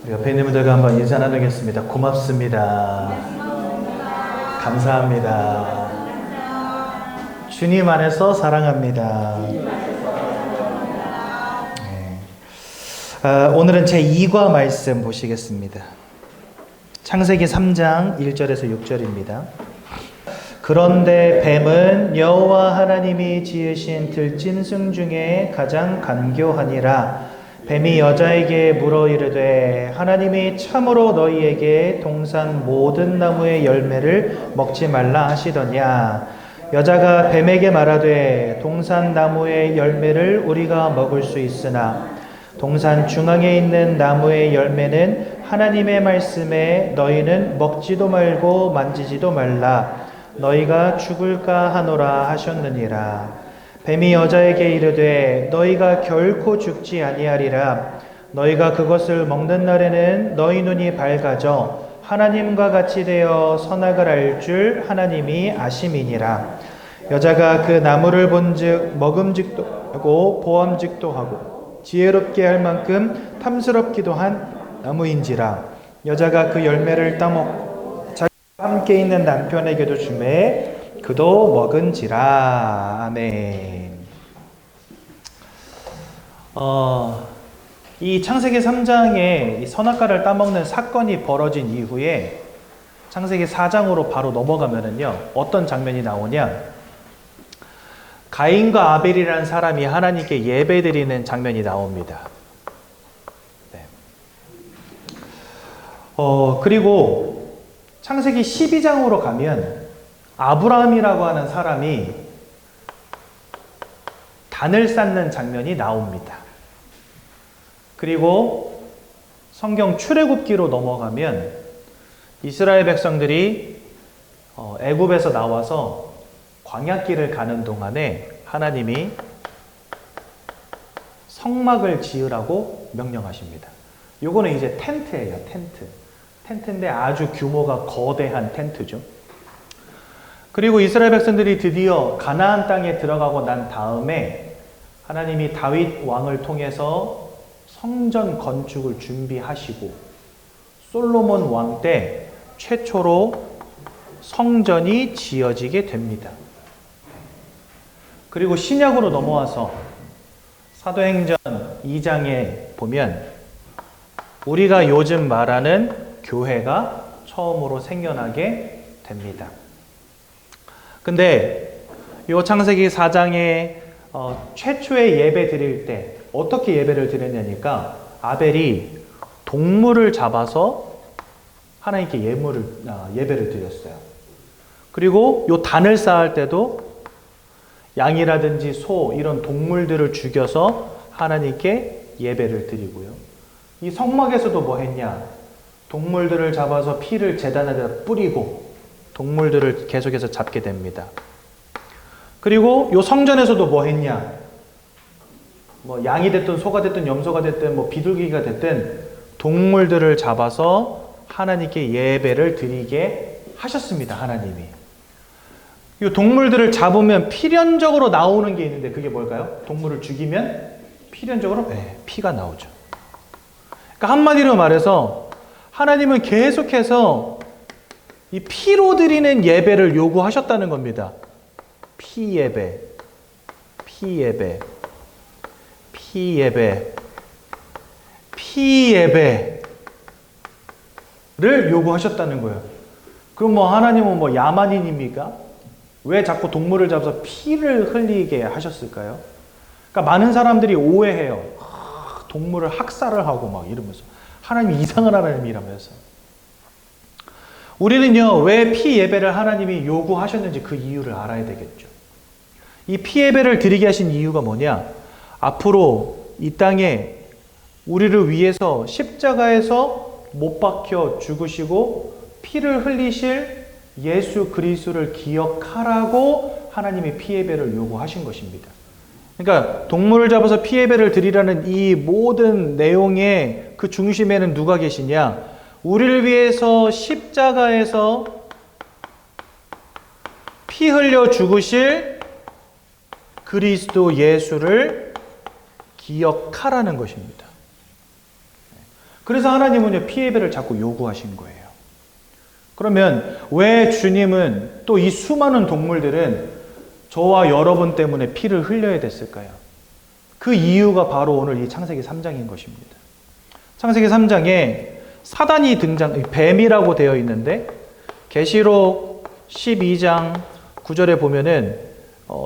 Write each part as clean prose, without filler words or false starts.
옆에 있는 분들과 한번 인사 나누겠습니다. 고맙습니다. 감사합니다. 주님 안에서 사랑합니다. 네. 오늘은 제2과 말씀 보시겠습니다. 창세기 3장 1절에서 6절입니다. 그런데 뱀은 여호와 하나님이 지으신 들짐승 중에 가장 간교하니라. 뱀이 여자에게 물어 이르되 하나님이 참으로 너희에게 동산 모든 나무의 열매를 먹지 말라 하시더냐. 여자가 뱀에게 말하되 동산 나무의 열매를 우리가 먹을 수 있으나 동산 중앙에 있는 나무의 열매는 하나님의 말씀에 너희는 먹지도 말고 만지지도 말라. 너희가 죽을까 하노라 하셨느니라. 뱀이 여자에게 이르되 너희가 결코 죽지 아니하리라. 너희가 그것을 먹는 날에는 너희 눈이 밝아져 하나님과 같이 되어 선악을 알 줄 하나님이 아심이니라. 여자가 그 나무를 본즉 먹음직도 하고 보암직도 하고 지혜롭게 할 만큼 탐스럽기도 한 나무인지라. 여자가 그 열매를 따먹고 자기와 함께 있는 남편에게도 주매 그도 먹은지라. 아멘. 이 창세기 3장에 이 선악과를 따먹는 사건이 벌어진 이후에 창세기 4장으로 바로 넘어가면은요, 어떤 장면이 나오냐? 가인과 아벨이라는 사람이 하나님께 예배드리는 장면이 나옵니다. 네. 그리고 창세기 12장으로 가면 아브라함이라고 하는 사람이 단을 쌓는 장면이 나옵니다. 그리고 성경 출애굽기로 넘어가면 이스라엘 백성들이 애굽에서 나와서 광야길을 가는 동안에 하나님이 성막을 지으라고 명령하십니다. 요거는 이제 텐트예요, 텐트. 텐트인데 아주 규모가 거대한 텐트죠. 그리고 이스라엘 백성들이 드디어 가나안 땅에 들어가고 난 다음에 하나님이 다윗 왕을 통해서 성전 건축을 준비하시고 솔로몬 왕 때 최초로 성전이 지어지게 됩니다. 그리고 신약으로 넘어와서 사도행전 2장에 보면 우리가 요즘 말하는 교회가 처음으로 생겨나게 됩니다. 근데 이 창세기 4장에 최초의 예배 드릴 때 어떻게 예배를 드렸냐니까 아벨이 동물을 잡아서 하나님께 예배를 드렸어요. 그리고 요 단을 쌓을 때도 양이라든지 소 이런 동물들을 죽여서 하나님께 예배를 드리고요. 이 성막에서도 뭐 했냐? 동물들을 잡아서 피를 제단에다 뿌리고 동물들을 계속해서 잡게 됩니다. 그리고 요 성전에서도 뭐 했냐? 뭐 양이 됐든 소가 됐든 염소가 됐든 뭐 비둘기가 됐든 동물들을 잡아서 하나님께 예배를 드리게 하셨습니다. 하나님이. 이 동물들을 잡으면 필연적으로 나오는 게 있는데 그게 뭘까요? 동물을 죽이면 필연적으로 피가 나오죠. 그러니까 한마디로 말해서 하나님은 계속해서 이 피로 드리는 예배를 요구하셨다는 겁니다. 피 예배, 피 예배, 피 예배, 피 예배를 요구하셨다는 거예요. 그럼 뭐 하나님은 뭐 야만인입니까? 왜 자꾸 동물을 잡아서 피를 흘리게 하셨을까요? 그러니까 많은 사람들이 오해해요. 동물을 학살을 하고 막 이러면서 하나님이 이상한 하나님이라면서. 우리는요, 왜 피 예배를 하나님이 요구하셨는지 그 이유를 알아야 되겠죠. 이 피 예배를 드리게 하신 이유가 뭐냐? 앞으로 이 땅에 우리를 위해서 십자가에서 못 박혀 죽으시고 피를 흘리실 예수 그리스도를 기억하라고 하나님이 피 예배를 요구하신 것입니다. 그러니까 동물을 잡아서 피 예배를 드리라는 이 모든 내용의 그 중심에는 누가 계시냐? 우리를 위해서 십자가에서 피 흘려 죽으실 그리스도 예수를 기억하라는 것입니다. 그래서 하나님은요, 피 예배를 자꾸 요구하신 거예요. 그러면 왜 주님은 또 이 수많은 동물들은 저와 여러분 때문에 피를 흘려야 됐을까요? 그 이유가 바로 오늘 이 창세기 3장인 것입니다. 창세기 3장에 사단이 뱀이라고 되어 있는데, 계시록 12장 9절에 보면은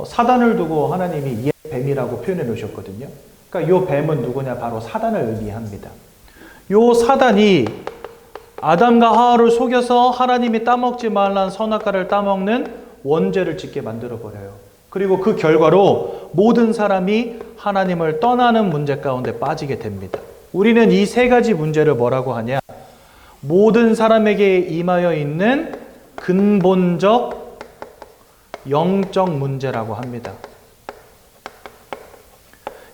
사단을 두고 하나님이 뱀이라고 표현해 놓으셨거든요. 그러니까 이 뱀은 누구냐? 바로 사단을 의미합니다. 이 사단이 아담과 하와를 속여서 하나님이 따먹지 말란 선악과를 따먹는 원죄를 짓게 만들어 버려요. 그리고 그 결과로 모든 사람이 하나님을 떠나는 문제 가운데 빠지게 됩니다. 우리는 이 세 가지 문제를 뭐라고 하냐? 모든 사람에게 임하여 있는 근본적 영적 문제라고 합니다.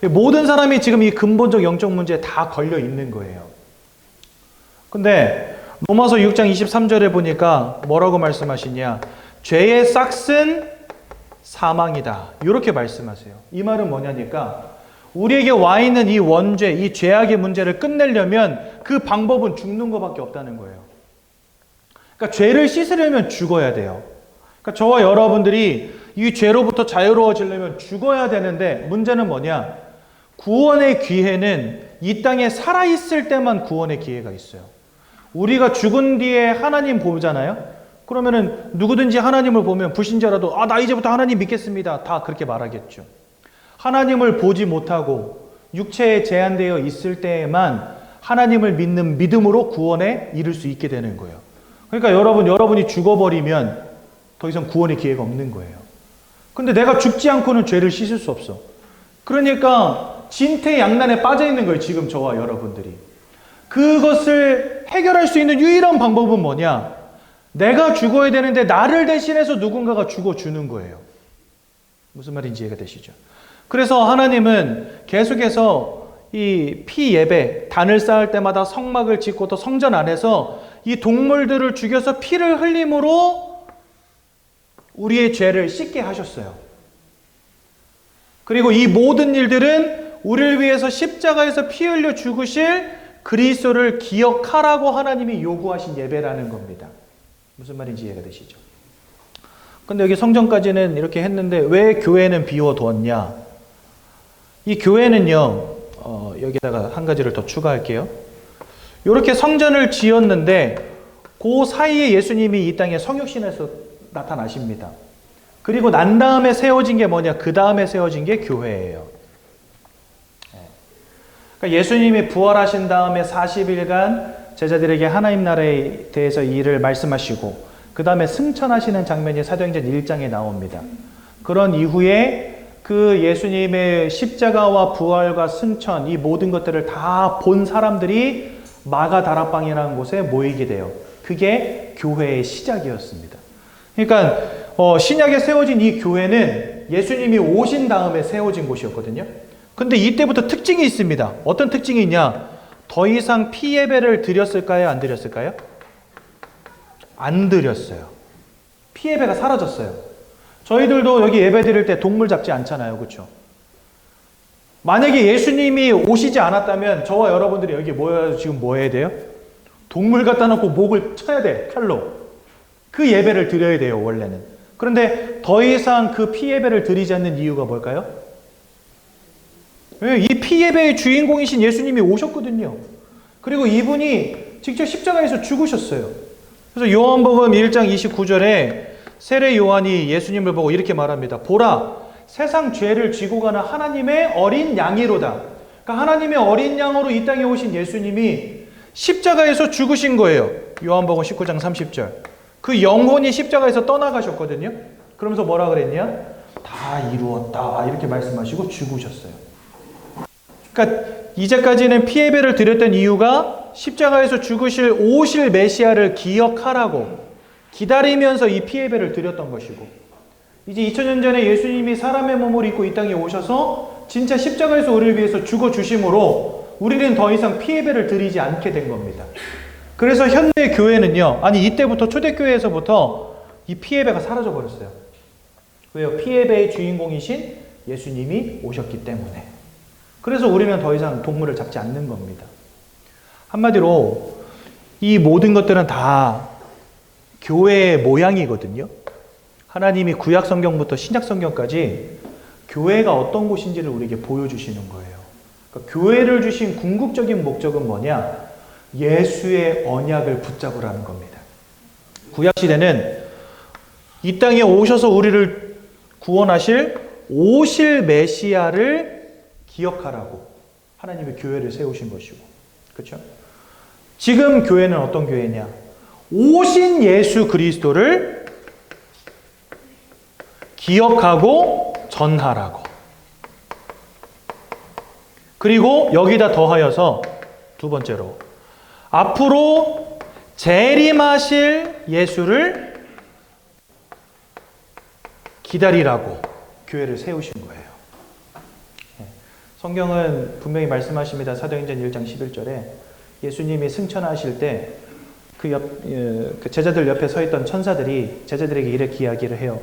모든 사람이 지금 이 근본적 영적 문제에 다 걸려 있는 거예요. 근데 로마서 6장 23절에 보니까 뭐라고 말씀하시냐? 죄의 싹은 사망이다. 이렇게 말씀하세요. 이 말은 뭐냐니까, 우리에게 와 있는 이 원죄, 이 죄악의 문제를 끝내려면 그 방법은 죽는 것밖에 없다는 거예요. 그러니까 죄를 씻으려면 죽어야 돼요. 그러니까 저와 여러분들이 이 죄로부터 자유로워지려면 죽어야 되는데, 문제는 뭐냐? 구원의 기회는 이 땅에 살아있을 때만 구원의 기회가 있어요. 우리가 죽은 뒤에 하나님 보잖아요. 그러면은 누구든지 하나님을 보면 불신자라도 나 이제부터 하나님 믿겠습니다. 다 그렇게 말하겠죠. 하나님을 보지 못하고 육체에 제한되어 있을 때에만 하나님을 믿는 믿음으로 구원에 이를 수 있게 되는 거예요. 그러니까 여러분이 죽어버리면 더 이상 구원의 기회가 없는 거예요. 근데 내가 죽지 않고는 죄를 씻을 수 없어. 그러니까 진퇴양난에 빠져 있는 거예요. 지금 저와 여러분들이. 그것을 해결할 수 있는 유일한 방법은 뭐냐? 내가 죽어야 되는데 나를 대신해서 누군가가 죽어주는 거예요. 무슨 말인지 이해가 되시죠? 그래서 하나님은 계속해서 이 피 예배, 단을 쌓을 때마다 성막을 짓고 또 성전 안에서 이 동물들을 죽여서 피를 흘림으로 우리의 죄를 씻게 하셨어요. 그리고 이 모든 일들은 우리를 위해서 십자가에서 피 흘려 죽으실 그리스도를 기억하라고 하나님이 요구하신 예배라는 겁니다. 무슨 말인지 이해가 되시죠? 근데 여기 성전까지는 이렇게 했는데 왜 교회는 비워두었냐? 이 교회는요, 여기다가 한 가지를 더 추가할게요. 이렇게 성전을 지었는데 그 사이에 예수님이 이 땅에 성육신에서 나타나십니다. 그리고 난 다음에 세워진 게 뭐냐? 그 다음에 세워진 게 교회예요. 그러니까 예수님이 부활하신 다음에 40일간 제자들에게 하나님 나라에 대해서 이 일을 말씀하시고 그 다음에 승천하시는 장면이 사도행전 1장에 나옵니다. 그런 이후에 그 예수님의 십자가와 부활과 승천, 이 모든 것들을 다 본 사람들이 마가다락방이라는 곳에 모이게 돼요. 그게 교회의 시작이었습니다. 그러니까 신약에 세워진 이 교회는 예수님이 오신 다음에 세워진 곳이었거든요. 근데 이때부터 특징이 있습니다. 어떤 특징이 있냐? 더 이상 피 예배를 드렸을까요? 안 드렸을까요? 안 드렸어요. 피 예배가 사라졌어요. 저희들도 여기 예배 드릴 때 동물 잡지 않잖아요. 그렇죠? 만약에 예수님이 오시지 않았다면 저와 여러분들이 여기 모여서 지금 뭐 해야 돼요? 동물 갖다 놓고 목을 쳐야 돼. 칼로. 그 예배를 드려야 돼요. 원래는. 그런데 더 이상 그 피 예배를 드리지 않는 이유가 뭘까요? 이 피 예배의 주인공이신 예수님이 오셨거든요. 그리고 이분이 직접 십자가에서 죽으셨어요. 그래서 요한복음 1장 29절에 세례 요한이 예수님을 보고 이렇게 말합니다. 보라, 세상 죄를 지고 가는 하나님의 어린 양이로다. 그러니까 하나님의 어린 양으로 이 땅에 오신 예수님이 십자가에서 죽으신 거예요. 요한복음 19장 30절. 그 영혼이 십자가에서 떠나가셨거든요. 그러면서 뭐라 그랬냐? 다 이루었다. 이렇게 말씀하시고 죽으셨어요. 그러니까 이제까지는 피 예배를 드렸던 이유가 십자가에서 오실 메시아를 기억하라고 기다리면서 이 피 예배를 드렸던 것이고, 이제 2000년 전에 예수님이 사람의 몸을 입고 이 땅에 오셔서 진짜 십자가에서 우리를 위해서 죽어주심으로 우리는 더 이상 피 예배를 드리지 않게 된 겁니다. 그래서 현대 교회는요, 이때부터 초대교회에서부터 이 피 예배가 사라져 버렸어요. 왜요? 피 예배의 주인공이신 예수님이 오셨기 때문에. 그래서 우리는 더 이상 동물을 잡지 않는 겁니다. 한마디로 이 모든 것들은 다 교회의 모양이거든요. 하나님이 구약 성경부터 신약 성경까지 교회가 어떤 곳인지를 우리에게 보여주시는 거예요. 그러니까 교회를 주신 궁극적인 목적은 뭐냐? 예수의 언약을 붙잡으라는 겁니다. 구약 시대는 이 땅에 오셔서 우리를 구원하실 오실 메시아를 기억하라고 하나님의 교회를 세우신 것이고, 그렇죠? 지금 교회는 어떤 교회냐? 오신 예수 그리스도를 기억하고 전하라고. 그리고 여기다 더하여서 두 번째로 앞으로 재림하실 예수를 기다리라고 교회를 세우신 거예요. 성경은 분명히 말씀하십니다. 사도행전 1장 11절에 예수님이 승천하실 때 그 제자들 옆에 서 있던 천사들이 제자들에게 이렇게 이야기를 해요.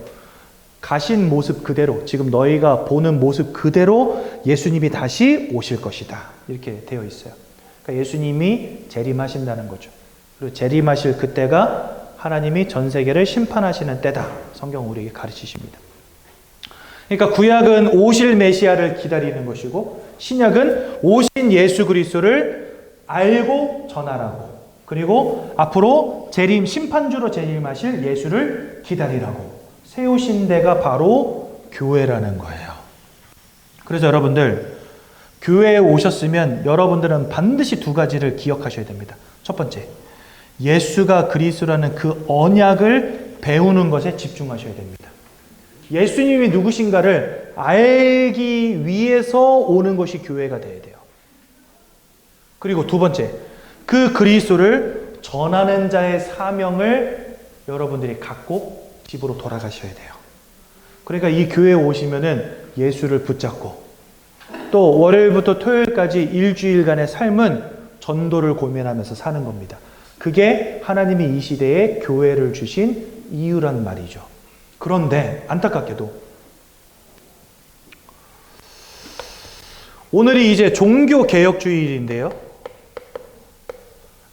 가신 모습 그대로, 지금 너희가 보는 모습 그대로 예수님이 다시 오실 것이다. 이렇게 되어 있어요. 그러니까 예수님이 재림하신다는 거죠. 그리고 재림하실 그때가 하나님이 전 세계를 심판하시는 때다. 성경은 우리에게 가르치십니다. 그러니까 구약은 오실 메시아를 기다리는 것이고 신약은 오신 예수 그리스도를 알고 전하라고, 그리고 앞으로 재림 심판주로 재림하실 예수를 기다리라고 세우신 데가 바로 교회라는 거예요. 그래서 여러분들 교회에 오셨으면 여러분들은 반드시 두 가지를 기억하셔야 됩니다. 첫 번째, 예수가 그리스도라는 그 언약을 배우는 것에 집중하셔야 됩니다. 예수님이 누구신가를 알기 위해서 오는 것이 교회가 되어야 돼요. 그리고 두 번째, 그 그리스도를 전하는 자의 사명을 여러분들이 갖고 집으로 돌아가셔야 돼요. 그러니까 이 교회에 오시면은 예수를 붙잡고 또 월요일부터 토요일까지 일주일간의 삶은 전도를 고민하면서 사는 겁니다. 그게 하나님이 이 시대에 교회를 주신 이유란 말이죠. 그런데 안타깝게도 오늘이 이제 종교개혁주일인데요.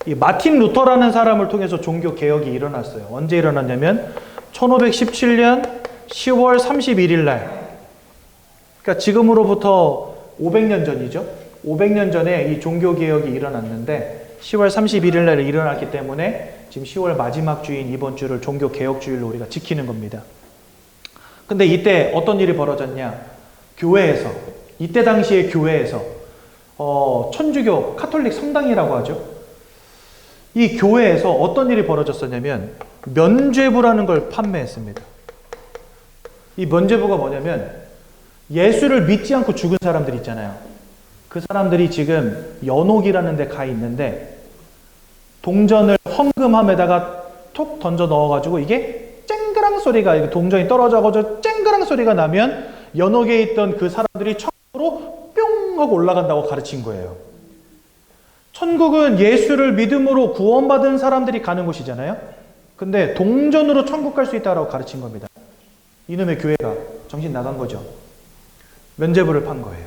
이 마틴 루터라는 사람을 통해서 종교개혁이 일어났어요. 언제 일어났냐면 1517년 10월 31일 날, 그러니까 지금으로부터 500년 전이죠. 500년 전에 이 종교개혁이 일어났는데 10월 31일 날 일어났기 때문에 지금 10월 마지막 주인 이번 주를 종교개혁주일로 우리가 지키는 겁니다. 근데 이때 어떤 일이 벌어졌냐? 교회에서, 이때 당시에 교회에서 천주교 카톨릭 성당이라고 하죠. 이 교회에서 어떤 일이 벌어졌었냐면 면죄부라는 걸 판매했습니다. 이 면죄부가 뭐냐면 예수를 믿지 않고 죽은 사람들 있잖아요. 그 사람들이 지금 연옥이라는 데 가 있는데 동전을 헌금함에다가 톡 던져 넣어가지고 이게 쨍그랑 소리가, 동전이 떨어져가지고 쨍그랑 소리가 나면 연옥에 있던 그 사람들이 천국으로 뿅 하고 올라간다고 가르친 거예요. 천국은 예수를 믿음으로 구원받은 사람들이 가는 곳이잖아요. 근데 동전으로 천국 갈 수 있다고 가르친 겁니다. 이놈의 교회가 정신 나간 거죠. 면죄부를 판 거예요.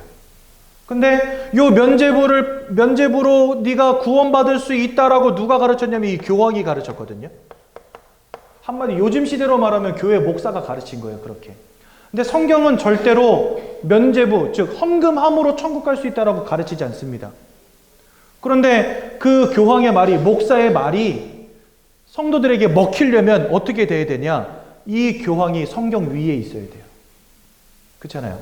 근데 요 면죄부로 네가 구원받을 수 있다라고 누가 가르쳤냐면 이 교황이 가르쳤거든요. 한마디 요즘 시대로 말하면 교회 목사가 가르친 거예요. 그렇게. 근데 성경은 절대로 면죄부, 즉 헌금함으로 천국 갈 수 있다라고 가르치지 않습니다. 그런데 그 교황의 말이, 목사의 말이 성도들에게 먹히려면 어떻게 돼야 되냐? 이 교황이 성경 위에 있어야 돼요. 그렇잖아요.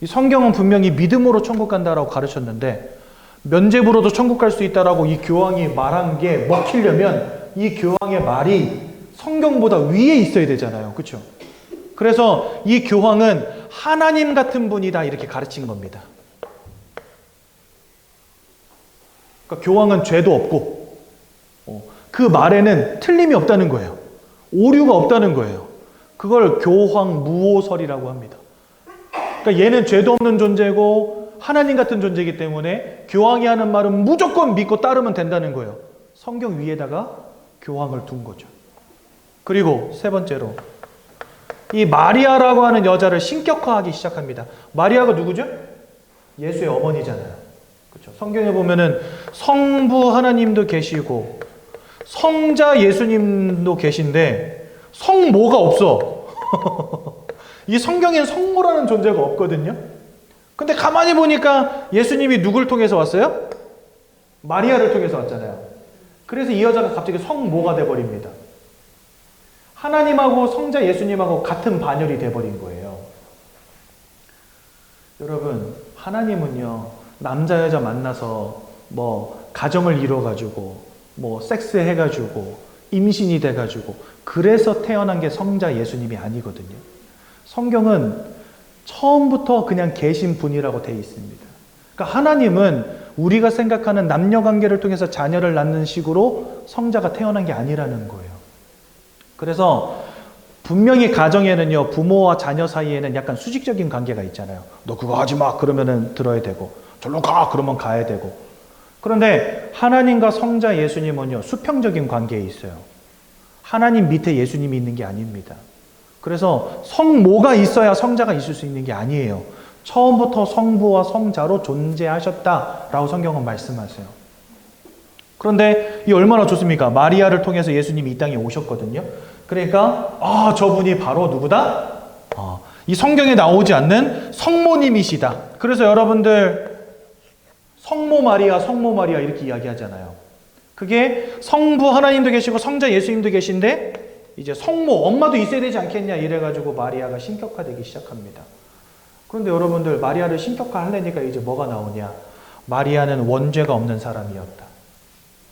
이 성경은 분명히 믿음으로 천국 간다라고 가르쳤는데 면죄부로도 천국 갈 수 있다라고 이 교황이 말한 게 먹히려면 이 교황의 말이 성경보다 위에 있어야 되잖아요. 그렇죠? 그래서 이 교황은 하나님 같은 분이다 이렇게 가르친 겁니다. 그러니까 교황은 죄도 없고 그 말에는 틀림이 없다는 거예요. 오류가 없다는 거예요. 그걸 교황무오설이라고 합니다. 그러니까 얘는 죄도 없는 존재고 하나님 같은 존재이기 때문에 교황이 하는 말은 무조건 믿고 따르면 된다는 거예요. 성경 위에다가 교황을 둔 거죠. 그리고 세 번째로 이 마리아라고 하는 여자를 신격화하기 시작합니다. 마리아가 누구죠? 예수의 어머니잖아요. 그렇죠? 성경에 보면은 성부 하나님도 계시고 성자 예수님도 계신데 성모가 없어. 이 성경에는 성모라는 존재가 없거든요. 근데 가만히 보니까 예수님이 누굴 통해서 왔어요? 마리아를 통해서 왔잖아요. 그래서 이 여자가 갑자기 성모가 돼버립니다. 하나님하고 성자 예수님하고 같은 반열이 돼버린 거예요. 여러분, 하나님은요, 남자 여자 만나서 뭐 가정을 이뤄가지고 뭐 섹스 해가지고 임신이 돼가지고 그래서 태어난 게 성자 예수님이 아니거든요. 성경은 처음부터 그냥 계신 분이라고 되어 있습니다. 그러니까 하나님은 우리가 생각하는 남녀 관계를 통해서 자녀를 낳는 식으로 성자가 태어난 게 아니라는 거예요. 그래서 분명히 가정에는요, 부모와 자녀 사이에는 약간 수직적인 관계가 있잖아요. 너 그거 하지 마 그러면은 들어야 되고, 절로 가 그러면 가야 되고. 그런데 하나님과 성자 예수님은요, 수평적인 관계에 있어요. 하나님 밑에 예수님이 있는 게 아닙니다. 그래서 성모가 있어야 성자가 있을 수 있는 게 아니에요. 처음부터 성부와 성자로 존재하셨다라고 성경은 말씀하세요. 그런데 이 얼마나 좋습니까? 마리아를 통해서 예수님이 이 땅에 오셨거든요. 그러니까 저분이 바로 누구다? 이 성경에 나오지 않는 성모님이시다. 그래서 여러분들 성모 마리아 이렇게 이야기하잖아요. 그게 성부 하나님도 계시고 성자 예수님도 계신데 이제 성모 엄마도 있어야 되지 않겠냐 이래가지고 마리아가 신격화되기 시작합니다. 그런데 여러분들 마리아를 신격화하려니까 이제 뭐가 나오냐? 마리아는 원죄가 없는 사람이었다.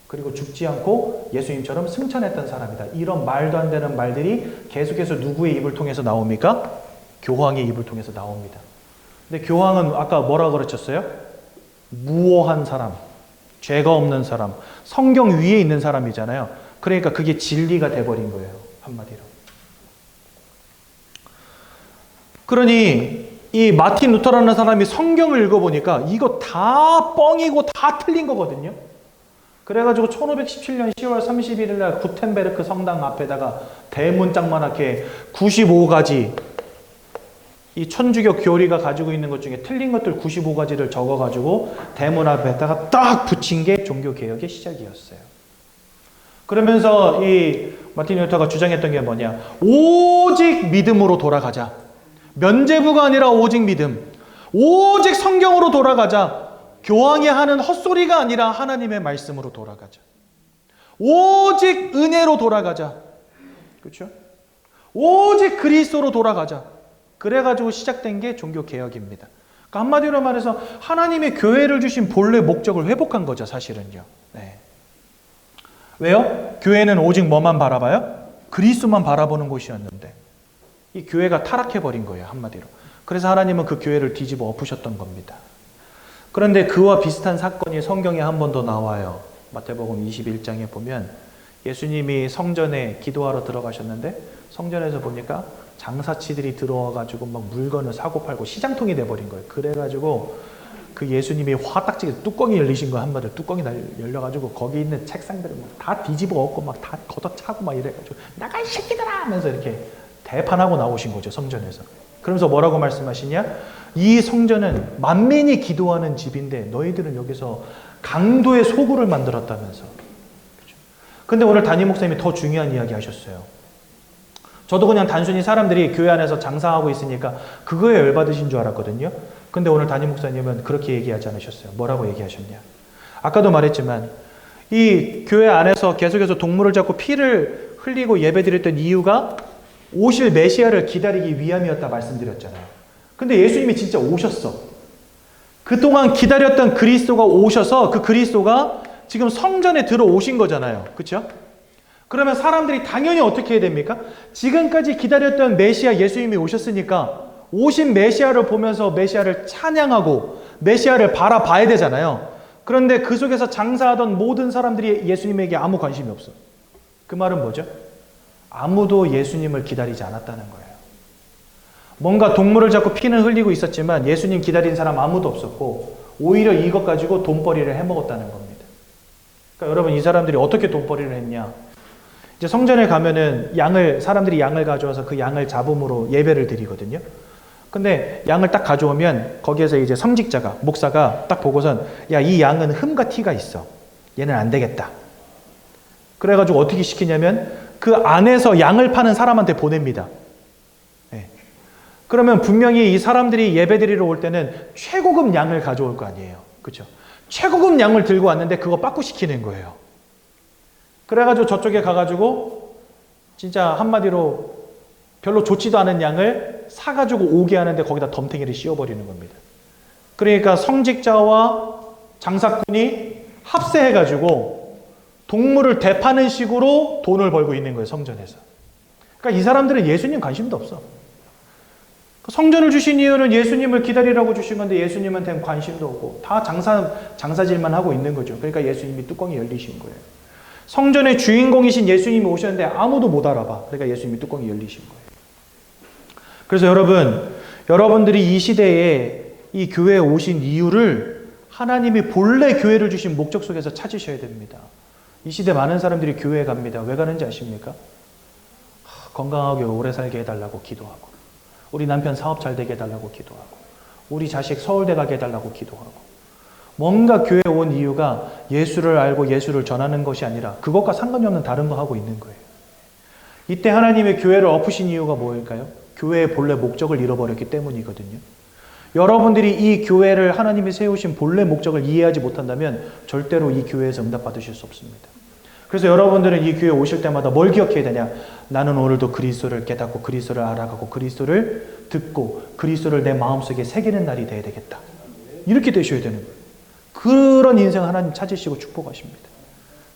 그리고 죽지 않고 예수님처럼 승천했던 사람이다. 이런 말도 안 되는 말들이 계속해서 누구의 입을 통해서 나옵니까? 교황의 입을 통해서 나옵니다. 근데 교황은 아까 뭐라고 그러셨어요? 무오한 사람, 죄가 없는 사람, 성경 위에 있는 사람이잖아요. 그러니까 그게 진리가 돼버린 거예요. 한마디로. 그러니 이 마틴 루터라는 사람이 성경을 읽어보니까 이거 다 뻥이고 다 틀린 거거든요. 그래가지고 1517년 10월 31일 날 구텐베르크 성당 앞에다가 대문짝만하게 95가지 이 천주교 교리가 가지고 있는 것 중에 틀린 것들 95가지를 적어가지고 대문 앞에다가 딱 붙인 게 종교개혁의 시작이었어요. 그러면서 이 마틴 루터가 주장했던 게 뭐냐? 오직 믿음으로 돌아가자. 면죄부가 아니라 오직 믿음. 오직 성경으로 돌아가자. 교황이 하는 헛소리가 아니라 하나님의 말씀으로 돌아가자. 오직 은혜로 돌아가자. 그렇죠? 오직 그리스도로 돌아가자. 그래가지고 시작된 게 종교개혁입니다. 그러니까 한마디로 말해서 하나님의 교회를 주신 본래 목적을 회복한 거죠, 사실은요. 네. 왜요? 교회는 오직 뭐만 바라봐요? 그리스도만 바라보는 곳이었는데 이 교회가 타락해버린 거예요, 한마디로. 그래서 하나님은 그 교회를 뒤집어 엎으셨던 겁니다. 그런데 그와 비슷한 사건이 성경에 한 번 더 나와요. 마태복음 21장에 보면 예수님이 성전에 기도하러 들어가셨는데 성전에서 보니까 장사치들이 들어와가지고 막 물건을 사고 팔고 시장통이 돼버린 거예요. 그래가지고 그 예수님이 화딱지게 뚜껑이 열리신 거 한마디로 뚜껑이 열려가지고 거기 있는 책상들을 다 뒤집어 엎고 막 다 걷어차고 막 이래가지고 나가 이 새끼들아 하면서 이렇게 대판하고 나오신 거죠, 성전에서. 그러면서 뭐라고 말씀하시냐? 이 성전은 만민이 기도하는 집인데 너희들은 여기서 강도의 소굴을 만들었다면서. 그렇죠? 근데 오늘 담임 목사님이 더 중요한 이야기 하셨어요. 저도 그냥 단순히 사람들이 교회 안에서 장사하고 있으니까 그거에 열받으신 줄 알았거든요. 근데 오늘 담임 목사님은 그렇게 얘기하지 않으셨어요. 뭐라고 얘기하셨냐? 아까도 말했지만 이 교회 안에서 계속해서 동물을 잡고 피를 흘리고 예배드렸던 이유가 오실 메시아를 기다리기 위함이었다 말씀드렸잖아요. 근데 예수님이 진짜 오셨어. 그동안 기다렸던 그리스도가 오셔서 그 그리스도가 지금 성전에 들어오신 거잖아요. 그렇죠? 그러면 사람들이 당연히 어떻게 해야 됩니까? 지금까지 기다렸던 메시아 예수님이 오셨으니까 오신 메시아를 보면서 메시아를 찬양하고 메시아를 바라봐야 되잖아요. 그런데 그 속에서 장사하던 모든 사람들이 예수님에게 아무 관심이 없어. 그 말은 뭐죠? 아무도 예수님을 기다리지 않았다는 거예요. 뭔가 동물을 잡고 피는 흘리고 있었지만 예수님 기다린 사람 아무도 없었고 오히려 이것 가지고 돈벌이를 해먹었다는 겁니다. 그러니까 여러분 이 사람들이 어떻게 돈벌이를 했냐? 이제 성전에 가면은 사람들이 양을 가져와서 그 양을 잡음으로 예배를 드리거든요. 근데 양을 딱 가져오면 거기에서 이제 성직자가, 목사가 딱 보고선 야, 이 양은 흠과 티가 있어. 얘는 안 되겠다. 그래가지고 어떻게 시키냐면 그 안에서 양을 파는 사람한테 보냅니다. 네. 그러면 분명히 이 사람들이 예배드리러 올 때는 최고급 양을 가져올 거 아니에요. 그렇죠? 최고급 양을 들고 왔는데 그거 빠꾸시키는 거예요. 그래가지고 저쪽에 가가지고 진짜 한마디로 별로 좋지도 않은 양을 사가지고 오게 하는데 거기다 덤탱이를 씌워버리는 겁니다. 그러니까 성직자와 장사꾼이 합세해가지고 동물을 대파는 식으로 돈을 벌고 있는 거예요, 성전에서. 그러니까 이 사람들은 예수님 관심도 없어. 성전을 주신 이유는 예수님을 기다리라고 주신 건데 예수님한테는 관심도 없고 다 장사질만 하고 있는 거죠. 그러니까 예수님이 뚜껑이 열리신 거예요. 성전의 주인공이신 예수님이 오셨는데 아무도 못 알아봐. 그러니까 예수님이 뚜껑이 열리신 거예요. 그래서 여러분들이 이 시대에 이 교회에 오신 이유를 하나님이 본래 교회를 주신 목적 속에서 찾으셔야 됩니다. 이 시대 많은 사람들이 교회에 갑니다. 왜 가는지 아십니까? 건강하게 오래 살게 해달라고 기도하고, 우리 남편 사업 잘 되게 해달라고 기도하고, 우리 자식 서울대 가게 해달라고 기도하고, 뭔가 교회에 온 이유가 예수를 알고 예수를 전하는 것이 아니라 그것과 상관이 없는 다른 거 하고 있는 거예요. 이때 하나님의 교회를 엎으신 이유가 뭐일까요? 교회의 본래 목적을 잃어버렸기 때문이거든요. 여러분들이 이 교회를 하나님이 세우신 본래 목적을 이해하지 못한다면 절대로 이 교회에서 응답받으실 수 없습니다. 그래서 여러분들은 이 교회에 오실 때마다 뭘 기억해야 되냐? 나는 오늘도 그리스도를 깨닫고 그리스도를 알아가고 그리스도를 듣고 그리스도를 내 마음속에 새기는 날이 돼야 되겠다. 이렇게 되셔야 되는 거예요. 그런 인생 하나님 찾으시고 축복하십니다.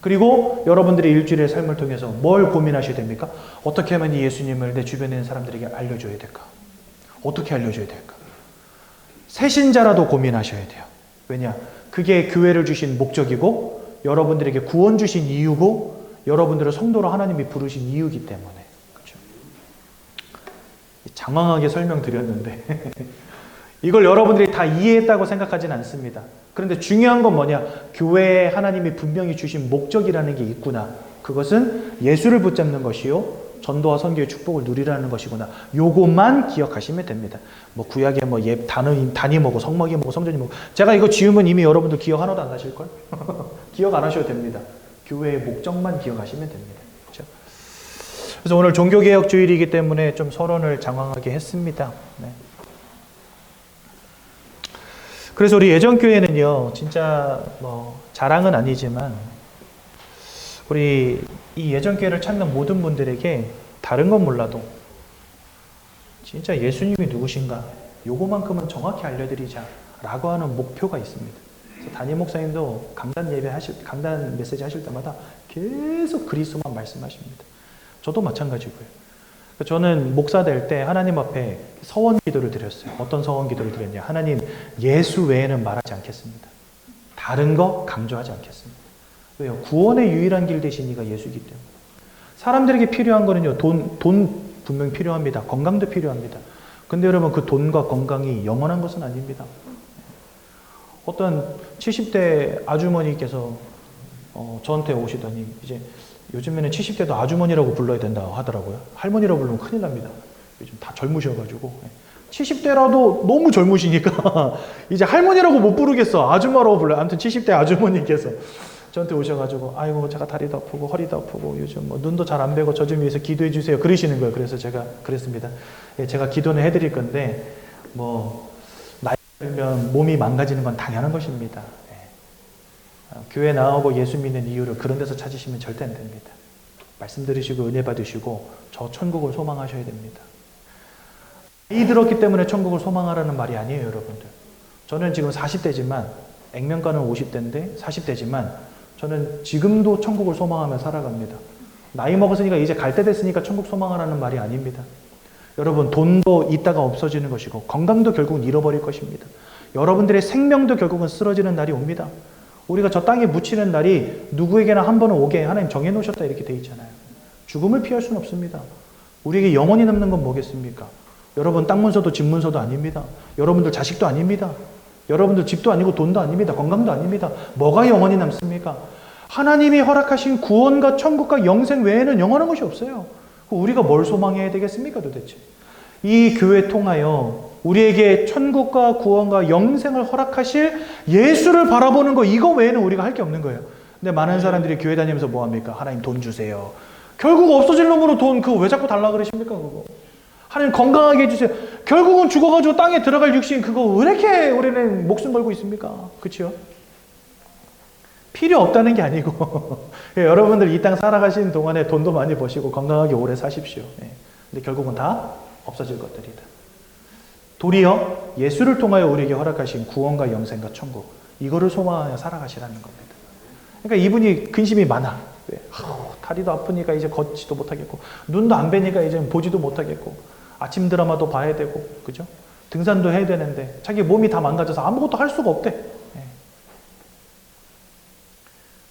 그리고 여러분들의 일주일의 삶을 통해서 뭘 고민하셔야 됩니까? 어떻게 하면 이 예수님을 내 주변에 있는 사람들에게 알려줘야 될까? 어떻게 알려줘야 될까? 새신자라도 고민하셔야 돼요. 왜냐? 그게 교회를 주신 목적이고 여러분들에게 구원 주신 이유고 여러분들을 성도로 하나님이 부르신 이유이기 때문에. 그렇죠? 장황하게 설명드렸는데 이걸 여러분들이 다 이해했다고 생각하진 않습니다. 그런데 중요한 건 뭐냐? 교회에 하나님이 분명히 주신 목적이라는 게 있구나. 그것은 예수를 붙잡는 것이요 전도와 선교의 축복을 누리라는 것이구나. 요것만 기억하시면 됩니다. 뭐 구약에 뭐 단이 뭐고 성막이 뭐고 성전이 뭐고 제가 이거 지으면 이미 여러분들 기억 하나도 안 나실걸? 기억 안 하셔도 됩니다. 교회의 목적만 기억하시면 됩니다. 그렇죠? 그래서 오늘 종교개혁 주일이기 때문에 좀 서론을 장황하게 했습니다. 네. 그래서 우리 예전교회는요, 진짜 뭐 자랑은 아니지만 우리 이 예전교회를 찾는 모든 분들에게 다른 건 몰라도 진짜 예수님이 누구신가 요거만큼은 정확히 알려드리자 라고 하는 목표가 있습니다. 그래서 담임 목사님도 강단 메시지 하실 때마다 계속 그리스도만 말씀하십니다. 저도 마찬가지고요. 저는 목사 될 때 하나님 앞에 서원 기도를 드렸어요. 어떤 서원 기도를 드렸냐? 하나님, 예수 외에는 말하지 않겠습니다. 다른 거 강조하지 않겠습니다. 왜요? 구원의 유일한 길 되신 이가 예수이기 때문에. 사람들에게 필요한 거는요, 돈 분명히 필요합니다. 건강도 필요합니다. 근데 여러분, 그 돈과 건강이 영원한 것은 아닙니다. 어떤 70대 아주머니께서 저한테 오시더니 이제 요즘에는 70대도 아주머니라고 불러야 된다 하더라고요. 할머니라고 부르면 큰일 납니다. 요즘 다 젊으셔가지고. 70대라도 너무 젊으시니까 이제 할머니라고 못 부르겠어. 아줌마라고 불러요. 아무튼 70대 아주머니께서 저한테 오셔가지고 아이고 제가 다리도 아프고 허리도 아프고 요즘 뭐 눈도 잘 안 배고 저 좀 위해서 기도해 주세요. 그러시는 거예요. 그래서 제가 그랬습니다. 예, 제가 기도는 해드릴 건데 뭐 나이 들면 몸이 망가지는 건 당연한 것입니다. 교회 나오고 예수 믿는 이유를 그런 데서 찾으시면 절대 안 됩니다. 말씀 들으시고 은혜 받으시고 저 천국을 소망하셔야 됩니다. 나이 들었기 때문에 천국을 소망하라는 말이 아니에요, 여러분들. 저는 지금 40대지만 액면가는 50대인데 40대지만 저는 지금도 천국을 소망하며 살아갑니다. 나이 먹었으니까 이제 갈 때 됐으니까 천국 소망하라는 말이 아닙니다. 여러분, 돈도 있다가 없어지는 것이고 건강도 결국은 잃어버릴 것입니다. 여러분들의 생명도 결국은 쓰러지는 날이 옵니다. 우리가 저 땅에 묻히는 날이 누구에게나 한 번은 오게 하나님 정해놓으셨다 이렇게 돼 있잖아요. 죽음을 피할 수는 없습니다. 우리에게 영원히 남는 건 뭐겠습니까? 여러분 땅 문서도 집 문서도 아닙니다. 여러분들 자식도 아닙니다. 여러분들 집도 아니고 돈도 아닙니다. 건강도 아닙니다. 뭐가 영원히 남습니까? 하나님이 허락하신 구원과 천국과 영생 외에는 영원한 것이 없어요. 우리가 뭘 소망해야 되겠습니까 도대체? 이 교회 통하여 우리에게 천국과 구원과 영생을 허락하실 예수를 바라보는 거, 이거 외에는 우리가 할 게 없는 거예요. 근데 많은 사람들이 교회 다니면서 뭐 합니까? 하나님 돈 주세요. 결국 없어질 놈으로 돈 그거 왜 자꾸 달라 그러십니까? 그거. 하나님 건강하게 해주세요. 결국은 죽어가지고 땅에 들어갈 육신 그거 왜 이렇게 우리는 목숨 걸고 있습니까? 그렇죠? 필요 없다는 게 아니고 여러분들 이 땅 살아가신 동안에 돈도 많이 버시고 건강하게 오래 사십시오. 근데 결국은 다 없어질 것들이다. 도리어 예수를 통하여 우리에게 허락하신 구원과 영생과 천국, 이거를 소망하여 살아가시라는 겁니다. 그러니까 이분이 근심이 많아. 왜? 다리도 아프니까 이제 걷지도 못하겠고, 눈도 안 뵈니까 이제 보지도 못하겠고, 아침 드라마도 봐야 되고, 그죠? 등산도 해야 되는데 자기 몸이 다 망가져서 아무것도 할 수가 없대.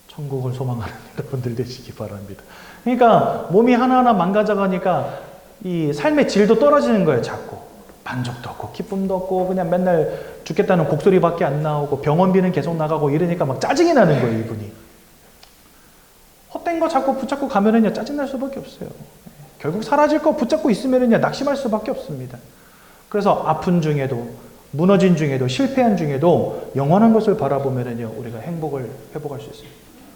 천국을 소망하는 여러분들 되시기 바랍니다. 그러니까 몸이 하나하나 망가져가니까 이 삶의 질도 떨어지는 거예요. 자꾸 만족도 없고 기쁨도 없고 그냥 맨날 죽겠다는 곡소리밖에 안 나오고 병원비는 계속 나가고 이러니까 막 짜증이 나는 거예요. 이분이 헛된 거 자꾸 붙잡고 가면은요 짜증날 수밖에 없어요. 결국 사라질 거 붙잡고 있으면은요 낙심할 수밖에 없습니다. 그래서 아픈 중에도 무너진 중에도 실패한 중에도 영원한 것을 바라보면은요 우리가 행복을 회복할 수 있어요.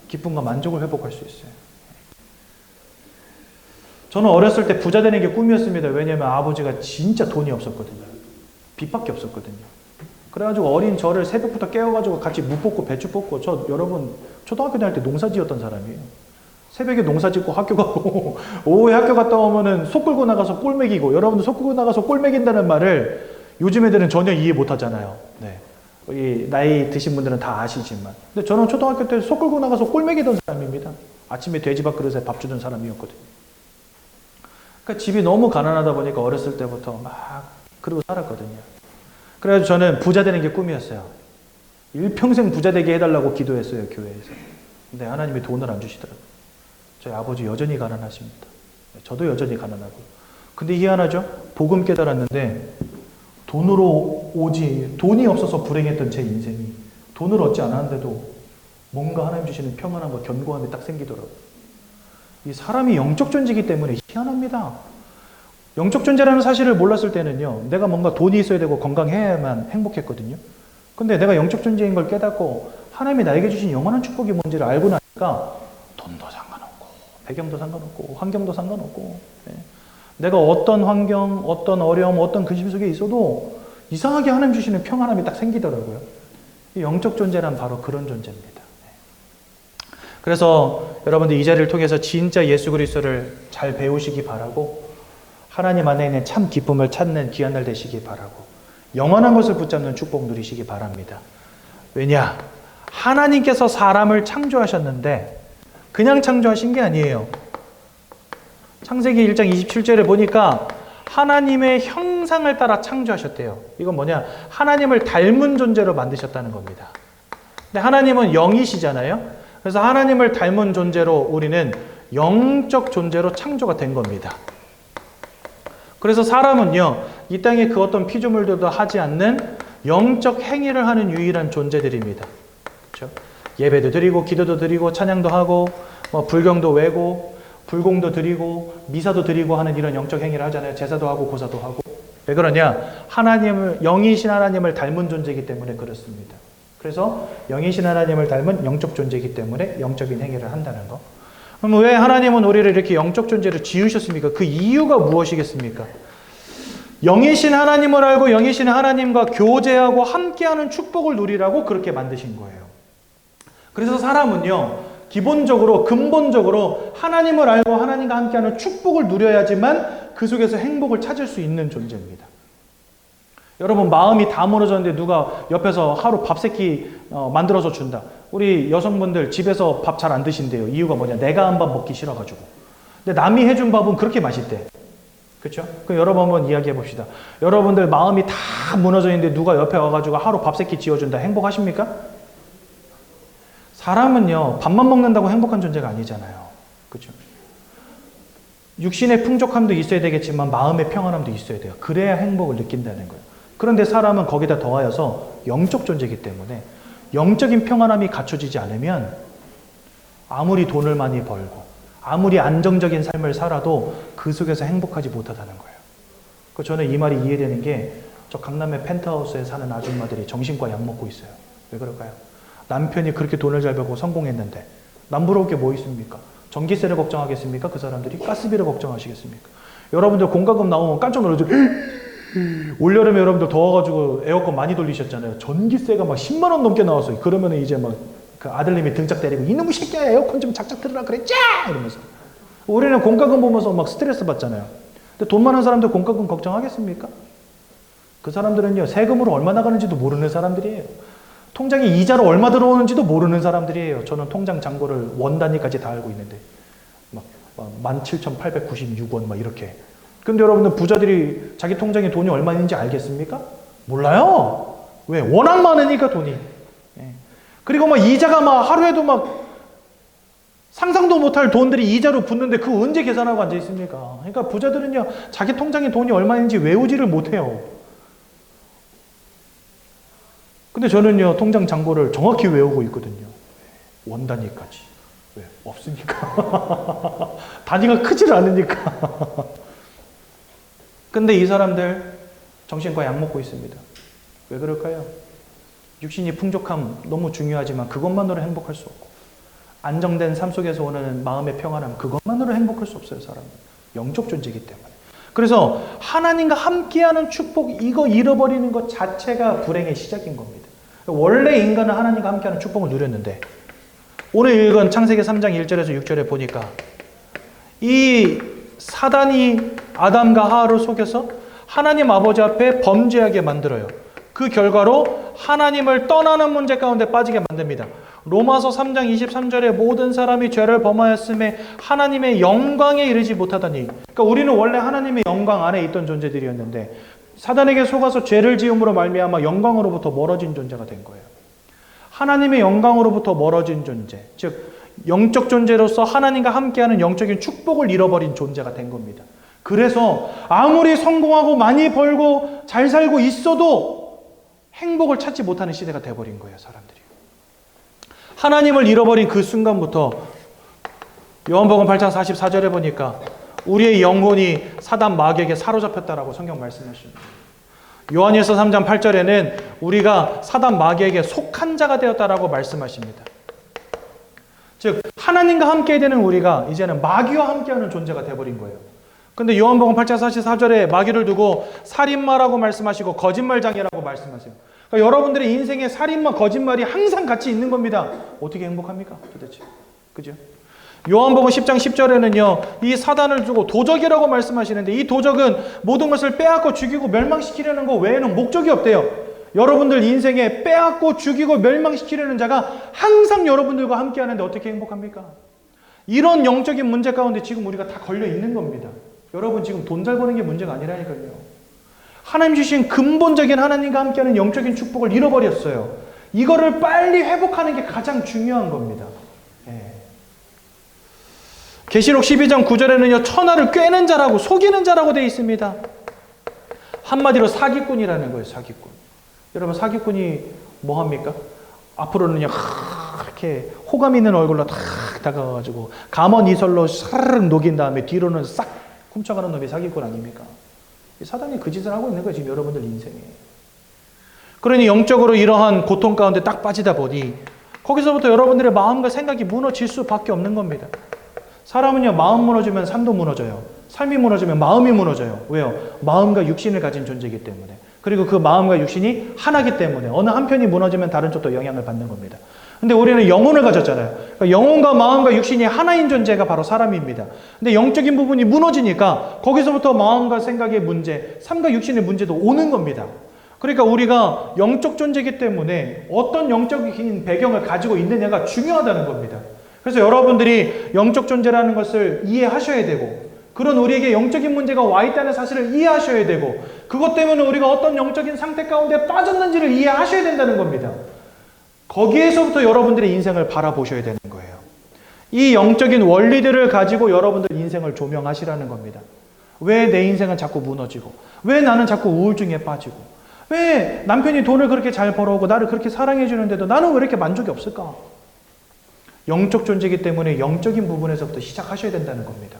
기쁨과 만족을 회복할 수 있어요. 저는 어렸을 때 부자 되는 게 꿈이었습니다. 왜냐하면 아버지가 진짜 돈이 없었거든요. 빚밖에 없었거든요. 그래가지고 어린 저를 새벽부터 깨워가지고 같이 무 뽑고 배추 뽑고, 저 여러분 초등학교 다닐 때 농사 지었던 사람이에요. 새벽에 농사 짓고 학교 가고 오후에 학교 갔다 오면은 소 끌고 나가서 꼴 먹이고, 여러분들 소 끌고 나가서 꼴 먹인다는 말을 요즘 애들은 전혀 이해 못 하잖아요. 네. 이 나이 드신 분들은 다 아시지만, 근데 저는 초등학교 때 소 끌고 나가서 꼴 먹이던 사람입니다. 아침에 돼지밥 그릇에 밥 주던 사람이었거든요. 그러니까 집이 너무 가난하다 보니까 어렸을 때부터 막 그러고 살았거든요. 그래서 저는 부자 되는 게 꿈이었어요. 일평생 부자 되게 해달라고 기도했어요, 교회에서. 근데 하나님이 돈을 안 주시더라고요. 저희 아버지 여전히 가난하십니다. 저도 여전히 가난하고. 근데 희한하죠? 복음 깨달았는데 돈으로 오지, 돈이 없어서 불행했던 제 인생이 돈을 얻지 않았는데도 뭔가 하나님 주시는 평안함과 견고함이 딱 생기더라고요. 이 사람이 영적 존재이기 때문에 희한합니다. 영적 존재라는 사실을 몰랐을 때는요, 내가 뭔가 돈이 있어야 되고 건강해야만 행복했거든요. 근데 내가 영적 존재인 걸 깨닫고 하나님이 나에게 주신 영원한 축복이 뭔지를 알고 나니까 돈도 상관없고 배경도 상관없고 환경도 상관없고, 내가 어떤 환경, 어떤 어려움, 어떤 근심 속에 있어도 이상하게 하나님 주시는 평안함이 딱 생기더라고요. 이 영적 존재란 바로 그런 존재입니다. 그래서 여러분들 이 자리를 통해서 진짜 예수 그리스도를 잘 배우시기 바라고, 하나님 안에 있는 참 기쁨을 찾는 귀한 날 되시기 바라고, 영원한 것을 붙잡는 축복 누리시기 바랍니다. 왜냐? 하나님께서 사람을 창조하셨는데 그냥 창조하신 게 아니에요. 창세기 1장 27절에 보니까 하나님의 형상을 따라 창조하셨대요. 이건 뭐냐? 하나님을 닮은 존재로 만드셨다는 겁니다. 근데 하나님은 영이시잖아요. 그래서 하나님을 닮은 존재로 우리는 영적 존재로 창조가 된 겁니다. 그래서 사람은요, 이 땅에 그 어떤 피조물들도 하지 않는 영적 행위를 하는 유일한 존재들입니다. 그렇죠? 예배도 드리고 기도도 드리고 찬양도 하고 불경도 외고 불공도 드리고 미사도 드리고 하는 이런 영적 행위를 하잖아요. 제사도 하고 고사도 하고. 왜 그러냐? 영이신 하나님을 닮은 존재이기 때문에 그렇습니다. 그래서 영이신 하나님을 닮은 영적 존재이기 때문에 영적인 행위를 한다는 거. 그럼 왜 하나님은 우리를 이렇게 영적 존재로 지으셨습니까? 그 이유가 무엇이겠습니까? 영이신 하나님을 알고 영이신 하나님과 교제하고 함께하는 축복을 누리라고 그렇게 만드신 거예요. 그래서 사람은요, 기본적으로 근본적으로 하나님을 알고 하나님과 함께하는 축복을 누려야지만 그 속에서 행복을 찾을 수 있는 존재입니다. 여러분, 마음이 다 무너졌는데 누가 옆에서 하루 밥 세끼 만들어서 준다. 우리 여성분들 집에서 밥 잘 안 드신대요. 이유가 뭐냐? 내가 한 밥 먹기 싫어가지고. 근데 남이 해준 밥은 그렇게 맛있대. 그렇죠? 그럼 여러분 한번 이야기해 봅시다. 여러분들 마음이 다 무너져 있는데 누가 옆에 와가지고 하루 밥 세끼 지어준다. 행복하십니까? 사람은요, 밥만 먹는다고 행복한 존재가 아니잖아요. 그렇죠? 육신의 풍족함도 있어야 되겠지만 마음의 평안함도 있어야 돼요. 그래야 행복을 느낀다는 거예요. 그런데 사람은 거기다 더하여서 영적 존재이기 때문에 영적인 평안함이 갖춰지지 않으면 아무리 돈을 많이 벌고 아무리 안정적인 삶을 살아도 그 속에서 행복하지 못하다는 거예요. 저는 이 말이 이해되는 게 저 강남의 펜트하우스에 사는 아줌마들이 정신과 약 먹고 있어요. 왜 그럴까요? 남편이 그렇게 돈을 잘 벌고 성공했는데 남 부러울 게 뭐 있습니까? 전기세를 걱정하겠습니까? 그 사람들이 가스비를 걱정하시겠습니까? 여러분들 공과금 나오면 깜짝 놀라죠. 올여름에 여러분들 더워가지고 에어컨 많이 돌리셨잖아요. 전기세가 막 10만 원 넘게 나왔어요. 그러면 이제 막 그 아들님이 등짝 때리고 이놈의 새끼야 에어컨 좀 작작 틀으라 그랬지? 이러면서. 우리는 공과금 보면서 막 스트레스 받잖아요. 근데 돈 많은 사람들 공과금 걱정하겠습니까? 그 사람들은요, 세금으로 얼마 나가는지도 모르는 사람들이에요. 통장에 이자로 얼마 들어오는지도 모르는 사람들이에요. 저는 통장 잔고를 원 단위까지 다 알고 있는데 막 17,896원 막 이렇게. 근데 여러분들 부자들이 자기 통장에 돈이 얼마 있는지 알겠습니까? 몰라요. 왜? 워낙 많으니까 돈이. 예. 그리고 막 이자가 막 하루에도 막 상상도 못할 돈들이 이자로 붙는데 그거 언제 계산하고 앉아 있습니까? 그러니까 부자들은요, 자기 통장에 돈이 얼마 있는지 외우지를 못해요. 근데 저는요, 통장 잔고를 정확히 외우고 있거든요. 원 단위까지. 왜? 없으니까. 단위가 크질 않으니까. 근데 이 사람들 정신과 약 먹고 있습니다. 왜 그럴까요? 육신이 풍족함 너무 중요하지만 그것만으로 행복할 수 없고, 안정된 삶 속에서 오는 마음의 평안함, 그것만으로 행복할 수 없어요, 사람은. 영적 존재이기 때문에. 그래서 하나님과 함께하는 축복, 이거 잃어버리는 것 자체가 불행의 시작인 겁니다. 원래 인간은 하나님과 함께하는 축복을 누렸는데, 오늘 읽은 창세기 3장 1절에서 6절에 보니까 이 사단이 아담과 하와를 속여서 하나님 아버지 앞에 범죄하게 만들어요. 그 결과로 하나님을 떠나는 문제 가운데 빠지게 만듭니다. 로마서 3장 23절에 모든 사람이 죄를 범하였음에 하나님의 영광에 이르지 못하다니. 그러니까 우리는 원래 하나님의 영광 안에 있던 존재들이었는데 사단에게 속아서 죄를 지음으로 말미암아 영광으로부터 멀어진 존재가 된 거예요. 하나님의 영광으로부터 멀어진 존재, 즉 영적 존재로서 하나님과 함께하는 영적인 축복을 잃어버린 존재가 된 겁니다. 그래서 아무리 성공하고 많이 벌고 잘 살고 있어도 행복을 찾지 못하는 시대가 돼버린 거예요, 사람들이. 하나님을 잃어버린 그 순간부터 요한복음 8장 44절에 보니까 우리의 영혼이 사단 마귀에게 사로잡혔다라고 성경 말씀하십니다. 요한일서 3장 8절에는 우리가 사단 마귀에게 속한 자가 되었다라고 말씀하십니다. 즉 하나님과 함께 되는 우리가 이제는 마귀와 함께하는 존재가 되어버린 거예요. 근데 요한복음 8장 44절에 마귀를 두고 살인마라고 말씀하시고 거짓말장이라고 말씀하세요. 그러니까 여러분들의 인생에 살인마, 거짓말이 항상 같이 있는 겁니다. 어떻게 행복합니까? 도대체. 그죠? 요한복음 10장 10절에는요, 이 사단을 두고 도적이라고 말씀하시는데 이 도적은 모든 것을 빼앗고 죽이고 멸망시키려는 것 외에는 목적이 없대요. 여러분들 인생에 빼앗고 죽이고 멸망시키려는 자가 항상 여러분들과 함께 하는데 어떻게 행복합니까? 이런 영적인 문제 가운데 지금 우리가 다 걸려 있는 겁니다. 여러분 지금 돈 잘 버는 게 문제가 아니라니까요. 하나님 주신 근본적인 하나님과 함께하는 영적인 축복을 잃어버렸어요. 이거를 빨리 회복하는 게 가장 중요한 겁니다. 계시록 12장 9절에는요, 천하를 꿰는 자라고 속이는 자라고 되어 있습니다. 한마디로 사기꾼이라는 거예요, 사기꾼. 여러분 사기꾼이 뭐 합니까? 앞으로는요, 이렇게 호감 있는 얼굴로 탁 다가가가지고 감언 이설로 사르륵 녹인 다음에 뒤로는 싹 훔쳐가는 놈이 사기꾼 아닙니까? 사단이 그 짓을 하고 있는 거예요, 지금 여러분들 인생에. 그러니 영적으로 이러한 고통 가운데 딱 빠지다 보니 거기서부터 여러분들의 마음과 생각이 무너질 수밖에 없는 겁니다. 사람은요, 마음 무너지면 산도 무너져요. 삶이 무너지면 마음이 무너져요. 왜요? 마음과 육신을 가진 존재이기 때문에. 그리고 그 마음과 육신이 하나이기 때문에 어느 한편이 무너지면 다른 쪽도 영향을 받는 겁니다. 근데 우리는 영혼을 가졌잖아요. 그러니까 영혼과 마음과 육신이 하나인 존재가 바로 사람입니다. 근데 영적인 부분이 무너지니까 거기서부터 마음과 생각의 문제, 삶과 육신의 문제도 오는 겁니다. 그러니까 우리가 영적 존재이기 때문에 어떤 영적인 배경을 가지고 있느냐가 중요하다는 겁니다. 그래서 여러분들이 영적 존재라는 것을 이해하셔야 되고, 그런 우리에게 영적인 문제가 와 있다는 사실을 이해하셔야 되고, 그것 때문에 우리가 어떤 영적인 상태 가운데 빠졌는지를 이해하셔야 된다는 겁니다. 거기에서부터 여러분들의 인생을 바라보셔야 되는 거예요. 이 영적인 원리들을 가지고 여러분들 인생을 조명하시라는 겁니다. 왜 내 인생은 자꾸 무너지고, 왜 나는 자꾸 우울증에 빠지고, 왜 남편이 돈을 그렇게 잘 벌어오고 나를 그렇게 사랑해 주는데도 나는 왜 이렇게 만족이 없을까? 영적 존재이기 때문에 영적인 부분에서부터 시작하셔야 된다는 겁니다.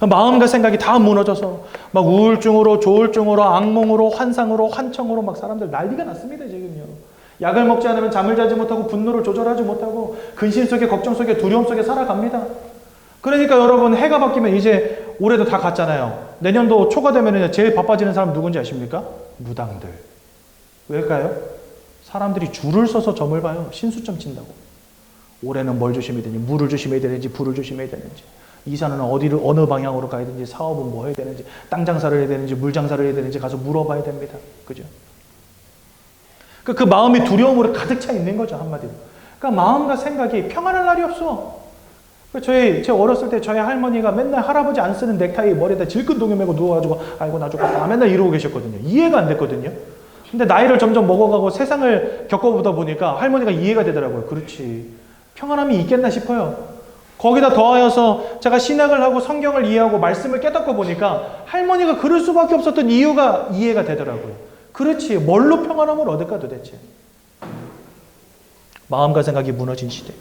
마음과 생각이 다 무너져서 막 우울증으로, 조울증으로, 악몽으로, 환상으로, 환청으로 막 사람들 난리가 났습니다, 지금요. 약을 먹지 않으면 잠을 자지 못하고 분노를 조절하지 못하고 근심 속에, 걱정 속에, 두려움 속에 살아갑니다. 그러니까 여러분, 해가 바뀌면 이제 올해도 다 갔잖아요. 내년도 초가 되면 제일 바빠지는 사람 누군지 아십니까? 무당들. 왜일까요? 사람들이 줄을 서서 점을 봐요. 신수점 친다고. 올해는 뭘 조심해야 되는지, 물을 조심해야 되는지, 불을 조심해야 되는지, 이사는 어느 방향으로 가야 되는지, 사업은 뭐 해야 되는지, 땅 장사를 해야 되는지, 물 장사를 해야 되는지 가서 물어봐야 됩니다. 그죠? 그 마음이 두려움으로 가득 차 있는 거죠, 한마디로. 그러니까 마음과 생각이 평안할 날이 없어. 제가 어렸을 때 저희 할머니가 맨날 할아버지 안 쓰는 넥타이 머리에다 질끈 동여 매고 누워가지고 아이고 나 죽겠다 맨날 이러고 계셨거든요. 이해가 안 됐거든요. 근데 나이를 점점 먹어가고 세상을 겪어보다 보니까 할머니가 이해가 되더라고요. 그렇지. 평안함이 있겠나 싶어요. 거기다 더하여서 제가 신학을 하고 성경을 이해하고 말씀을 깨닫고 보니까 할머니가 그럴 수밖에 없었던 이유가 이해가 되더라고요. 그렇지. 뭘로 평안함을 얻을까 도대체. 마음과 생각이 무너진 시대.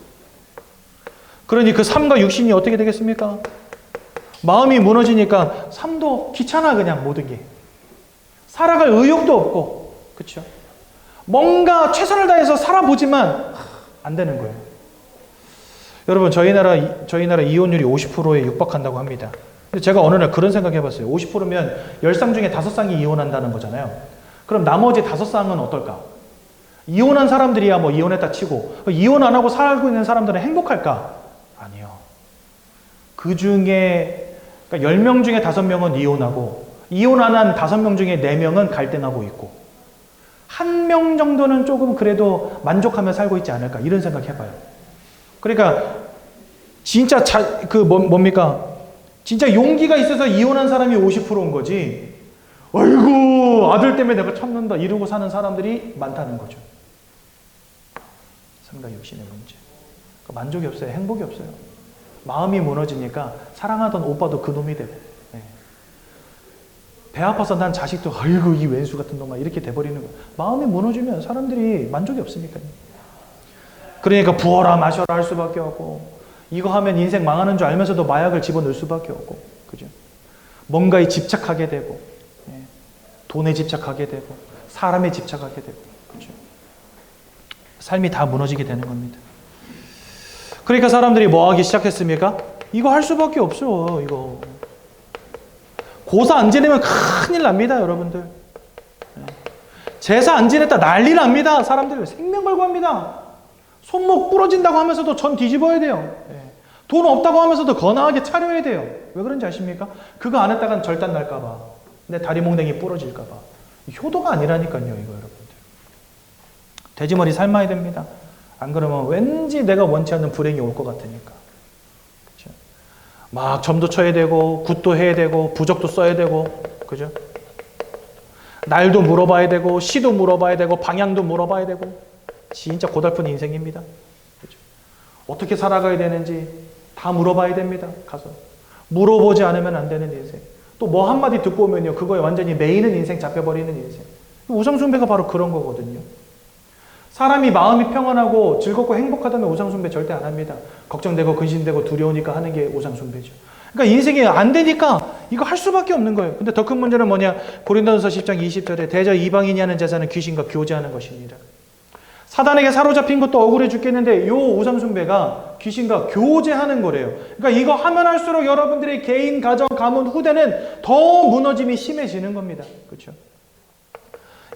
그러니 그 삶과 육신이 어떻게 되겠습니까? 마음이 무너지니까 삶도 귀찮아 그냥 모든 게. 살아갈 의욕도 없고. 그렇죠? 뭔가 최선을 다해서 살아보지만 안 되는 거예요. 여러분 저희 나라 이혼율이 50%에 육박한다고 합니다. 근데 제가 어느 날 그런 생각 해봤어요. 50%면 10쌍 중에 5쌍이 이혼한다는 거잖아요. 그럼 나머지 5쌍은 어떨까? 이혼한 사람들이야 뭐 이혼했다 치고 이혼 안 하고 살고 있는 사람들은 행복할까? 아니요. 그 중에 그러니까 10명 중에 5명은 이혼하고 이혼 안 한 5명 중에 4명은 갈등하고 있고 1명 정도는 조금 그래도 만족하며 살고 있지 않을까 이런 생각 해봐요. 그러니까 진짜 뭡니까? 진짜 용기가 있어서 이혼한 사람이 50%인 거지. 아이고 아들 때문에 내가 참는다 이러고 사는 사람들이 많다는 거죠. 삶과 육신의 문제. 그러니까 만족이 없어요. 행복이 없어요. 마음이 무너지니까 사랑하던 오빠도 그놈이 되고 배 아파서 난 자식도 아이고 이 왼수 같은 놈아 이렇게 돼버리는 거예요. 마음이 무너지면 사람들이 만족이 없으니까요. 그러니까 부어라 마셔라 할 수밖에 없고 이거 하면 인생 망하는 줄 알면서도 마약을 집어넣을 수밖에 없고 그죠? 뭔가에 집착하게 되고 돈에 집착하게 되고 사람에 집착하게 되고 그죠? 삶이 다 무너지게 되는 겁니다. 그러니까 사람들이 뭐 하기 시작했습니까? 이거 할 수밖에 없어. 이거 고사 안 지내면 큰일 납니다, 여러분들. 제사 안 지냈다 난리 납니다. 사람들 생명 걸고 합니다. 손목 부러진다고 하면서도 전 뒤집어야 돼요. 돈 없다고 하면서도 거나하게 차려야 돼요. 왜 그런지 아십니까? 그거 안 했다간 절단 날까봐. 내 다리 몽댕이 부러질까봐. 효도가 아니라니까요, 이거 여러분들. 돼지머리 삶아야 됩니다. 안 그러면 왠지 내가 원치 않는 불행이 올 것 같으니까. 그죠? 막 점도 쳐야 되고, 굿도 해야 되고, 부적도 써야 되고, 그죠? 날도 물어봐야 되고, 시도 물어봐야 되고, 방향도 물어봐야 되고, 진짜 고달픈 인생입니다. 그죠? 어떻게 살아가야 되는지 다 물어봐야 됩니다. 가서. 물어보지 않으면 안 되는 인생. 또 뭐 한마디 듣고 오면요, 그거에 완전히 매이는 인생, 잡혀버리는 인생. 우상숭배가 바로 그런 거거든요. 사람이 마음이 평안하고 즐겁고 행복하다면 우상숭배 절대 안 합니다. 걱정되고 근심되고 두려우니까 하는 게 우상숭배죠. 그러니까 인생이 안 되니까 이거 할 수밖에 없는 거예요. 근데 더 큰 문제는 뭐냐? 고린도전서 10장 20절에 대저 이방인이 하는 제사는 귀신과 교제하는 것입니다. 사단에게 사로잡힌 것도 억울해 죽겠는데 요 우상숭배가 귀신과 교제하는 거래요. 그러니까 이거 하면 할수록 여러분들의 개인, 가정, 가문, 후대는 더 무너짐이 심해지는 겁니다. 그렇죠?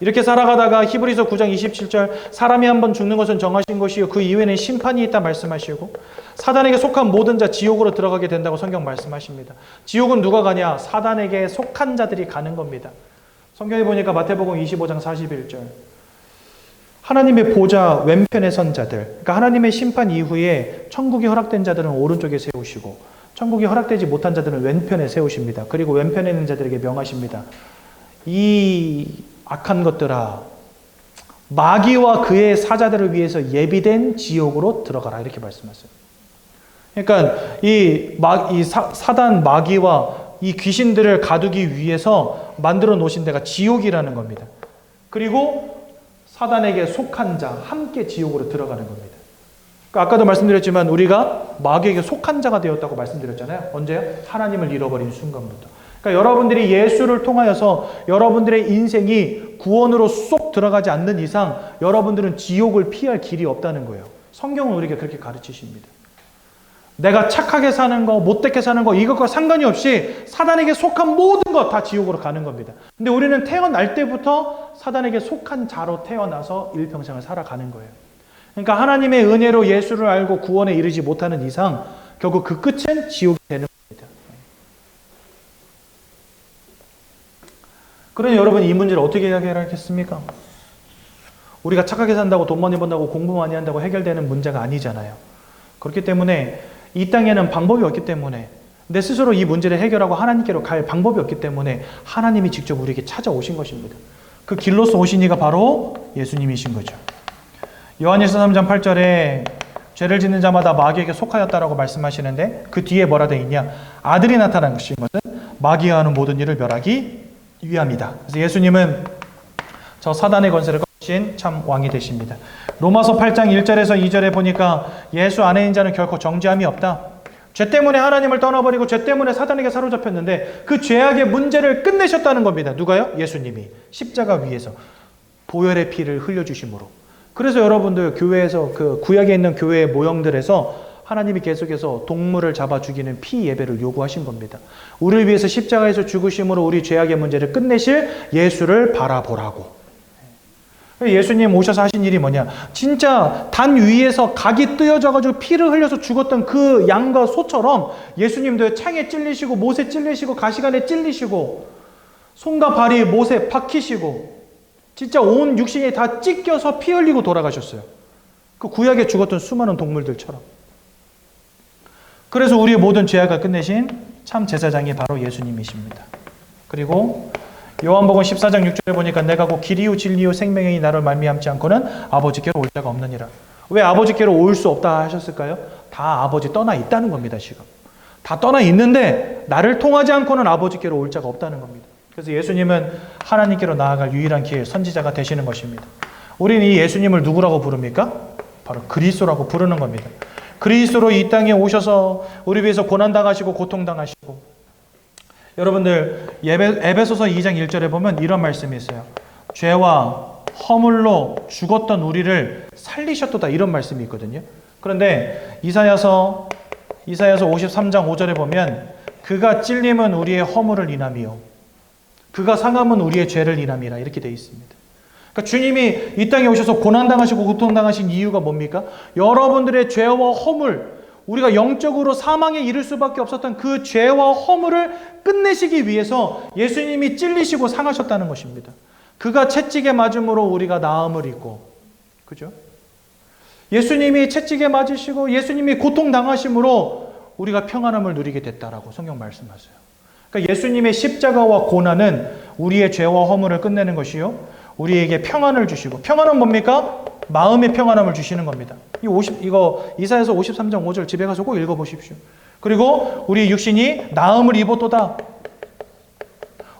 이렇게 살아가다가 히브리서 9장 27절 사람이 한번 죽는 것은 정하신 것이요 그 이후에는 심판이 있다 말씀하시고 사단에게 속한 모든 자 지옥으로 들어가게 된다고 성경 말씀하십니다. 지옥은 누가 가냐? 사단에게 속한 자들이 가는 겁니다. 성경에 보니까 마태복음 25장 41절 하나님의 보좌 왼편에 선 자들, 그러니까 하나님의 심판 이후에 천국이 허락된 자들은 오른쪽에 세우시고 천국이 허락되지 못한 자들은 왼편에 세우십니다. 그리고 왼편에 있는 자들에게 명하십니다. 이 악한 것들아, 마귀와 그의 사자들을 위해서 예비된 지옥으로 들어가라 이렇게 말씀하세요. 그러니까 사단 마귀와 이 귀신들을 가두기 위해서 만들어 놓으신 데가 지옥이라는 겁니다. 그리고 사단에게 속한 자 함께 지옥으로 들어가는 겁니다. 그러니까 아까도 말씀드렸지만 우리가 마귀에게 속한 자가 되었다고 말씀드렸잖아요. 언제요? 하나님을 잃어버린 순간부터. 그러니까 여러분들이 예수를 통하여서 여러분들의 인생이 구원으로 쏙 들어가지 않는 이상 여러분들은 지옥을 피할 길이 없다는 거예요. 성경은 우리에게 그렇게 가르치십니다. 내가 착하게 사는 거, 못되게 사는 거 이것과 상관이 없이 사단에게 속한 모든 것 다 지옥으로 가는 겁니다. 근데 우리는 태어날 때부터 사단에게 속한 자로 태어나서 일평생을 살아가는 거예요. 그러니까 하나님의 은혜로 예수를 알고 구원에 이르지 못하는 이상 결국 그 끝은 지옥이 되는 겁니다. 그러니 여러분 이 문제를 어떻게 해결하겠습니까? 우리가 착하게 산다고 돈 많이 번다고 공부 많이 한다고 해결되는 문제가 아니잖아요. 그렇기 때문에 이 땅에는 방법이 없기 때문에 내 스스로 이 문제를 해결하고 하나님께로 갈 방법이 없기 때문에 하나님이 직접 우리에게 찾아오신 것입니다. 그 길로서 오신 이가 바로 예수님이신 거죠. 요한일서 3장 8절에 죄를 짓는 자마다 마귀에게 속하였다라고 말씀하시는데 그 뒤에 뭐라 되어 있냐? 아들이 나타난 것인 것은 마귀가 하는 모든 일을 멸하기 위함이다. 그래서 예수님은 저 사단의 권세를 거신 참 왕이 되십니다. 로마서 8장 1절에서 2절에 보니까 예수 안에 있는 자는 결코 정죄함이 없다. 죄 때문에 하나님을 떠나버리고 죄 때문에 사단에게 사로잡혔는데 그 죄악의 문제를 끝내셨다는 겁니다. 누가요? 예수님이 십자가 위에서 보혈의 피를 흘려주심으로. 그래서 여러분들 교회에서 그 구약에 있는 교회의 모형들에서 하나님이 계속해서 동물을 잡아 죽이는 피 예배를 요구하신 겁니다. 우리를 위해서 십자가에서 죽으심으로 우리 죄악의 문제를 끝내실 예수를 바라보라고. 예수님 오셔서 하신 일이 뭐냐? 진짜 단 위에서 각이 뜯어져가지고 피를 흘려서 죽었던 그 양과 소처럼 예수님도 창에 찔리시고 못에 찔리시고 가시관에 찔리시고 손과 발이 못에 박히시고 진짜 온 육신이 다 찢겨서 피 흘리고 돌아가셨어요. 그 구약에 죽었던 수많은 동물들처럼. 그래서 우리의 모든 죄악을 끝내신 참 제사장이 바로 예수님이십니다. 그리고 요한복음 14장 6절에 보니까 내가 곧 길이요 진리요 생명이 나를 말미암지 않고는 아버지께로 올 자가 없느니라. 왜 아버지께로 올 수 없다 하셨을까요? 다 아버지 떠나 있다는 겁니다. 지금 다 떠나 있는데 나를 통하지 않고는 아버지께로 올 자가 없다는 겁니다. 그래서 예수님은 하나님께로 나아갈 유일한 길, 선지자가 되시는 것입니다. 우리는 이 예수님을 누구라고 부릅니까? 바로 그리스도라고 부르는 겁니다. 그리스도로 이 땅에 오셔서 우리 위해서 고난당하시고 고통당하시고. 여러분들 에베소서 2장 1절에 보면 이런 말씀이 있어요. 죄와 허물로 죽었던 우리를 살리셨도다, 이런 말씀이 있거든요. 그런데 이사야서 53장 5절에 보면 그가 찔림은 우리의 허물을 인함이요 그가 상함은 우리의 죄를 인함이라, 이렇게 되어 있습니다. 그러니까 주님이 이 땅에 오셔서 고난당하시고 고통당하신 이유가 뭡니까? 여러분들의 죄와 허물, 우리가 영적으로 사망에 이를 수밖에 없었던 그 죄와 허물을 끝내시기 위해서 예수님이 찔리시고 상하셨다는 것입니다. 그가 채찍에 맞음으로 우리가 나음을 입고, 그죠? 예수님이 채찍에 맞으시고 예수님이 고통당하심으로 우리가 평안함을 누리게 됐다라고 성경 말씀하세요. 그러니까 예수님의 십자가와 고난은 우리의 죄와 허물을 끝내는 것이요 우리에게 평안을 주시고, 평안은 뭡니까? 마음의 평안함을 주시는 겁니다. 이거 이사야서 53장 5절 집에 가서 꼭 읽어보십시오. 그리고 우리 육신이 나음을 입었도다.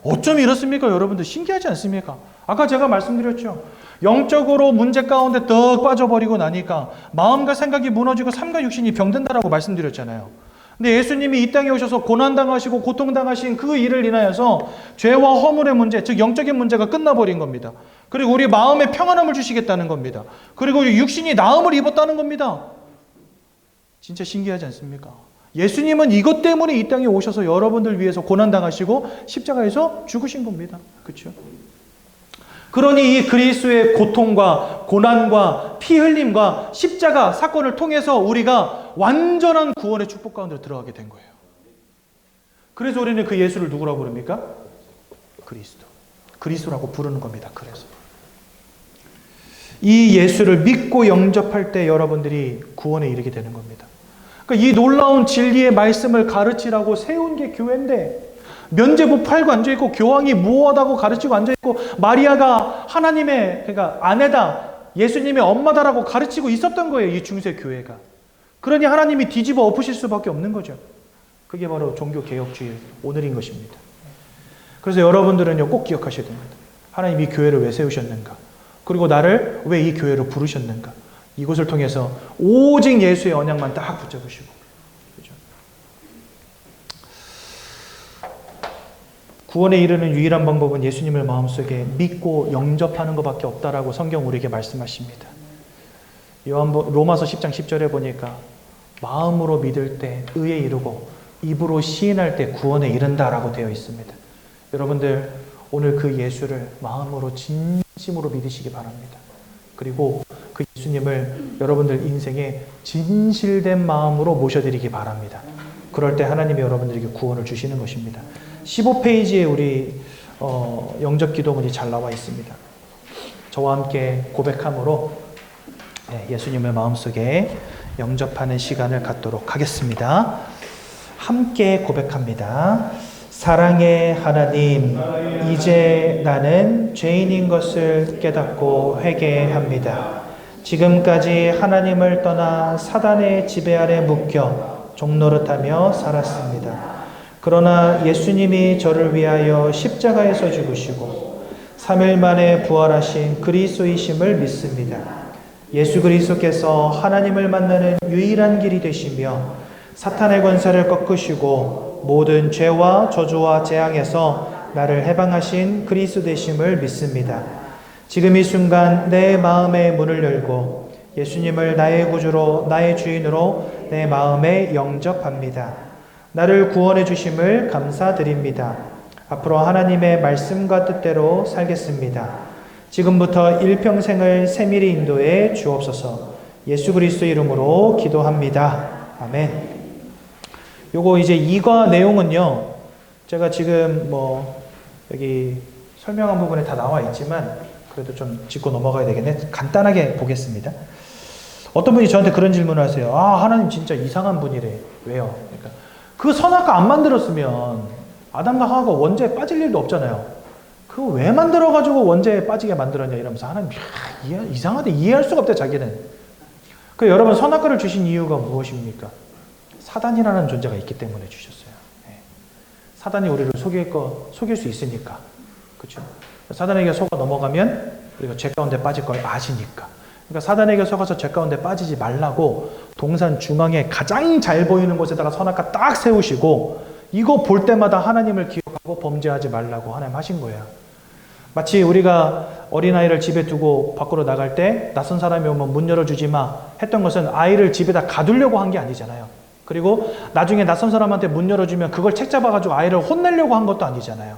어쩜 이렇습니까? 여러분들 신기하지 않습니까? 아까 제가 말씀드렸죠. 영적으로 문제 가운데 떡 빠져버리고 나니까 마음과 생각이 무너지고 삶과 육신이 병든다라고 말씀드렸잖아요. 근데 예수님이 이 땅에 오셔서 고난당하시고 고통당하신 그 일을 인하여서 죄와 허물의 문제, 즉 영적인 문제가 끝나버린 겁니다. 그리고 우리 마음에 평안함을 주시겠다는 겁니다. 그리고 육신이 나음을 입었다는 겁니다. 진짜 신기하지 않습니까? 예수님은 이것 때문에 이 땅에 오셔서 여러분들 위해서 고난당하시고 십자가에서 죽으신 겁니다. 그렇죠? 그러니 이 그리스도의 고통과 고난과 피 흘림과 십자가 사건을 통해서 우리가 완전한 구원의 축복 가운데 들어가게 된 거예요. 그래서 우리는 그 예수를 누구라고 부릅니까? 그리스도. 그리스도라고 부르는 겁니다. 그래서 이 예수를 믿고 영접할 때 여러분들이 구원에 이르게 되는 겁니다. 그러니까 이 놀라운 진리의 말씀을 가르치라고 세운 게 교회인데, 면죄부 팔고 앉아있고 교황이 무엇하고 가르치고 앉아있고 마리아가 하나님의 그러니까 아내다, 예수님의 엄마다라고 가르치고 있었던 거예요. 이 중세 교회가. 그러니 하나님이 뒤집어 엎으실 수밖에 없는 거죠. 그게 바로 종교개혁주의 오늘인 것입니다. 그래서 여러분들은요 꼭 기억하셔야 됩니다. 하나님이 이 교회를 왜 세우셨는가, 그리고 나를 왜 이 교회로 부르셨는가. 이곳을 통해서 오직 예수의 언약만 딱 붙잡으시고 구원에 이르는 유일한 방법은 예수님을 마음속에 믿고 영접하는 것밖에 없다라고 성경 우리에게 말씀하십니다. 로마서 10장 10절에 보니까 마음으로 믿을 때 의에 이르고 입으로 시인할 때 구원에 이른다라고 되어 있습니다. 여러분들 오늘 그 예수를 마음으로 진심으로 믿으시기 바랍니다. 그리고 그 예수님을 여러분들 인생에 진실된 마음으로 모셔드리기 바랍니다. 그럴 때 하나님이 여러분들에게 구원을 주시는 것입니다. 15페이지에 우리 영접 기도문이 잘 나와 있습니다. 저와 함께 고백함으로 예수님을 마음속에 영접하는 시간을 갖도록 하겠습니다. 함께 고백합니다. 사랑의 하나님, 이제 나는 죄인인 것을 깨닫고 회개합니다. 지금까지 하나님을 떠나 사단의 지배 아래 묶여 종노릇하며 살았습니다. 그러나 예수님이 저를 위하여 십자가에서 죽으시고 3일 만에 부활하신 그리스도이심을 믿습니다. 예수 그리스도께서 하나님을 만나는 유일한 길이 되시며 사탄의 권세를 꺾으시고 모든 죄와 저주와 재앙에서 나를 해방하신 그리스도 되심을 믿습니다. 지금 이 순간 내 마음의 문을 열고 예수님을 나의 구주로 나의 주인으로 내 마음에 영접합니다. 나를 구원해 주심을 감사드립니다. 앞으로 하나님의 말씀과 뜻대로 살겠습니다. 지금부터 일평생을 세밀히 인도해 주옵소서. 예수 그리스도 이름으로 기도합니다. 아멘. 요거 이제 이과 내용은요, 제가 지금 여기 설명한 부분에 다 나와 있지만 그래도 좀 짚고 넘어가야 되겠네. 간단하게 보겠습니다. 어떤 분이 저한테 그런 질문을 하세요. 하나님 진짜 이상한 분이래. 왜요? 그러니까 그 선악과 안 만들었으면 아담과 하와가 원죄에 빠질 일도 없잖아요. 그거 왜 만들어가지고 원죄에 빠지게 만들었냐 이러면서 하나님 이상하대, 이해할 수가 없대 자기는. 그 여러분 선악과를 주신 이유가 무엇입니까? 사단이라는 존재가 있기 때문에 주셨어요. 사단이 우리를 속일 수 있으니까. 그렇죠? 사단에게 속아 넘어가면 우리가 죄 가운데 빠질 걸 아시니까. 그러니까 사단에게 속아서 죄 가운데 빠지지 말라고 동산 중앙에 가장 잘 보이는 곳에다가 선악과 딱 세우시고 이거 볼 때마다 하나님을 기억하고 범죄하지 말라고 하나님 하신 거예요. 마치 우리가 어린아이를 집에 두고 밖으로 나갈 때 낯선 사람이 오면 문 열어주지 마 했던 것은 아이를 집에다 가두려고 한 게 아니잖아요. 그리고 나중에 낯선 사람한테 문 열어주면 그걸 책잡아가지고 아이를 혼내려고 한 것도 아니잖아요.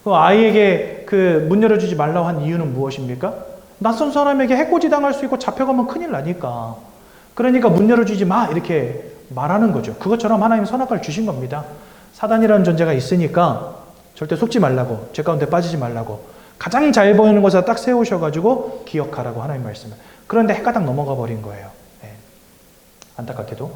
그 아이에게 그 문 열어주지 말라고 한 이유는 무엇입니까? 낯선 사람에게 해코지 당할 수 있고 잡혀가면 큰일 나니까. 그러니까 문 열어주지 마 이렇게 말하는 거죠. 그것처럼 하나님 선악과를 주신 겁니다. 사단이라는 존재가 있으니까 절대 속지 말라고, 죄 가운데 빠지지 말라고 가장 잘 보이는 곳에 딱 세우셔가지고 기억하라고 하나님 말씀을. 그런데 해가닥 넘어가 버린 거예요. 안타깝게도.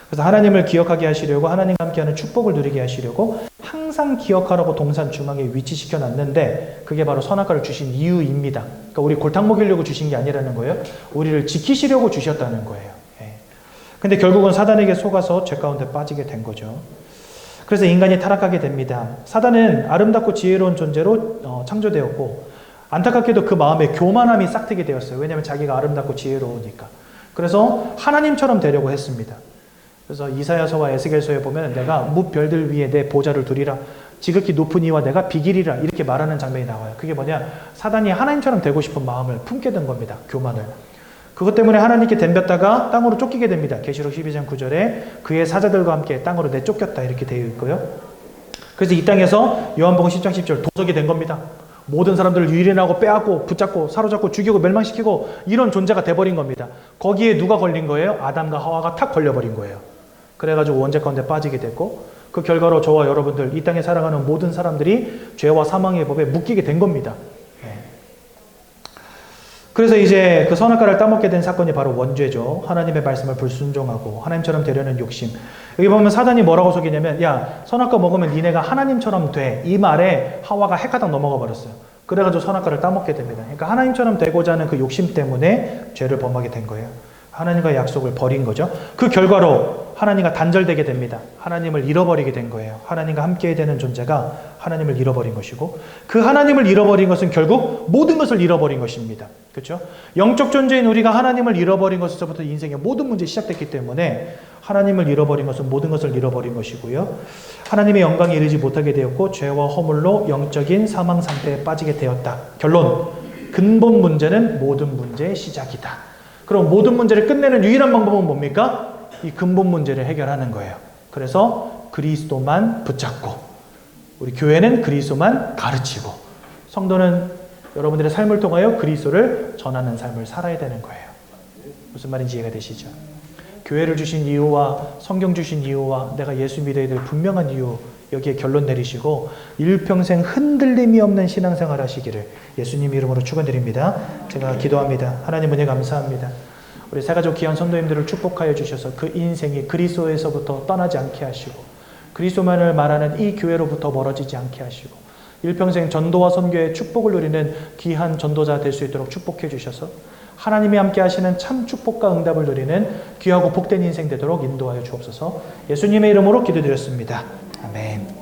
그래서 하나님을 기억하게 하시려고, 하나님과 함께하는 축복을 누리게 하시려고 항상 기억하라고 동산 중앙에 위치시켜 놨는데 그게 바로 선악과를 주신 이유입니다. 그러니까 우리 골탕 먹이려고 주신 게 아니라는 거예요. 우리를 지키시려고 주셨다는 거예요. 근데 결국은 사단에게 속아서 죄 가운데 빠지게 된 거죠. 그래서 인간이 타락하게 됩니다. 사단은 아름답고 지혜로운 존재로 창조되었고 안타깝게도 그 마음에 교만함이 싹트게 되었어요. 왜냐하면 자기가 아름답고 지혜로우니까. 그래서 하나님처럼 되려고 했습니다. 그래서 이사야서와 에스겔서에 보면 내가 무별들 위에 내 보좌를 두리라, 지극히 높은 이와 내가 비기리라 이렇게 말하는 장면이 나와요. 그게 뭐냐? 사단이 하나님처럼 되고 싶은 마음을 품게 된 겁니다. 교만을. 그것 때문에 하나님께 덤볐다가 땅으로 쫓기게 됩니다. 계시록 12장 9절에 그의 사자들과 함께 땅으로 내쫓겼다 이렇게 되어 있고요. 그래서 이 땅에서 요한복음 10장 10절 도적이 된 겁니다. 모든 사람들을 유일인하고 빼앗고 붙잡고 사로잡고 죽이고 멸망시키고 이런 존재가 돼버린 겁니다. 거기에 누가 걸린 거예요? 아담과 하와가 탁 걸려버린 거예요. 그래가지고 원죄 가운데 빠지게 됐고 그 결과로 저와 여러분들 이 땅에 살아가는 모든 사람들이 죄와 사망의 법에 묶이게 된 겁니다. 그래서 이제 그 선악과를 따먹게 된 사건이 바로 원죄죠. 하나님의 말씀을 불순종하고 하나님처럼 되려는 욕심. 여기 보면 사단이 뭐라고 속이냐면 야 선악과 먹으면 니네가 하나님처럼 돼. 이 말에 하와가 해가닥 넘어가 버렸어요. 그래가지고 선악과를 따먹게 됩니다. 그러니까 하나님처럼 되고자 하는 그 욕심 때문에 죄를 범하게 된 거예요. 하나님과의 약속을 버린 거죠. 그 결과로 하나님과 단절되게 됩니다. 하나님을 잃어버리게 된 거예요. 하나님과 함께 되는 존재가 하나님을 잃어버린 것이고 그 하나님을 잃어버린 것은 결국 모든 것을 잃어버린 것입니다. 그렇죠? 영적 존재인 우리가 하나님을 잃어버린 것에서부터 인생의 모든 문제가 시작됐기 때문에 하나님을 잃어버린 것은 모든 것을 잃어버린 것이고요. 하나님의 영광에 이르지 못하게 되었고 죄와 허물로 영적인 사망 상태에 빠지게 되었다. 결론, 근본 문제는 모든 문제의 시작이다. 그럼 모든 문제를 끝내는 유일한 방법은 뭡니까? 이 근본 문제를 해결하는 거예요. 그래서 그리스도만 붙잡고, 우리 교회는 그리스도만 가르치고, 성도는 여러분들의 삶을 통하여 그리스도를 전하는 삶을 살아야 되는 거예요. 무슨 말인지 이해가 되시죠? 교회를 주신 이유와 성경 주신 이유와 내가 예수 믿어야 될 분명한 이유, 여기에 결론 내리시고 일평생 흔들림이 없는 신앙생활 하시기를 예수님 이름으로 축원드립니다. 제가 기도합니다. 하나님 은혜 감사합니다. 우리 새가족 귀한 성도님들을 축복하여 주셔서 그 인생이 그리스도에서부터 떠나지 않게 하시고 그리스도만을 말하는 이 교회로부터 멀어지지 않게 하시고 일평생 전도와 선교의 축복을 누리는 귀한 전도자 될 수 있도록 축복해 주셔서 하나님이 함께 하시는 참 축복과 응답을 누리는 귀하고 복된 인생 되도록 인도하여 주옵소서. 예수님의 이름으로 기도드렸습니다. 아멘.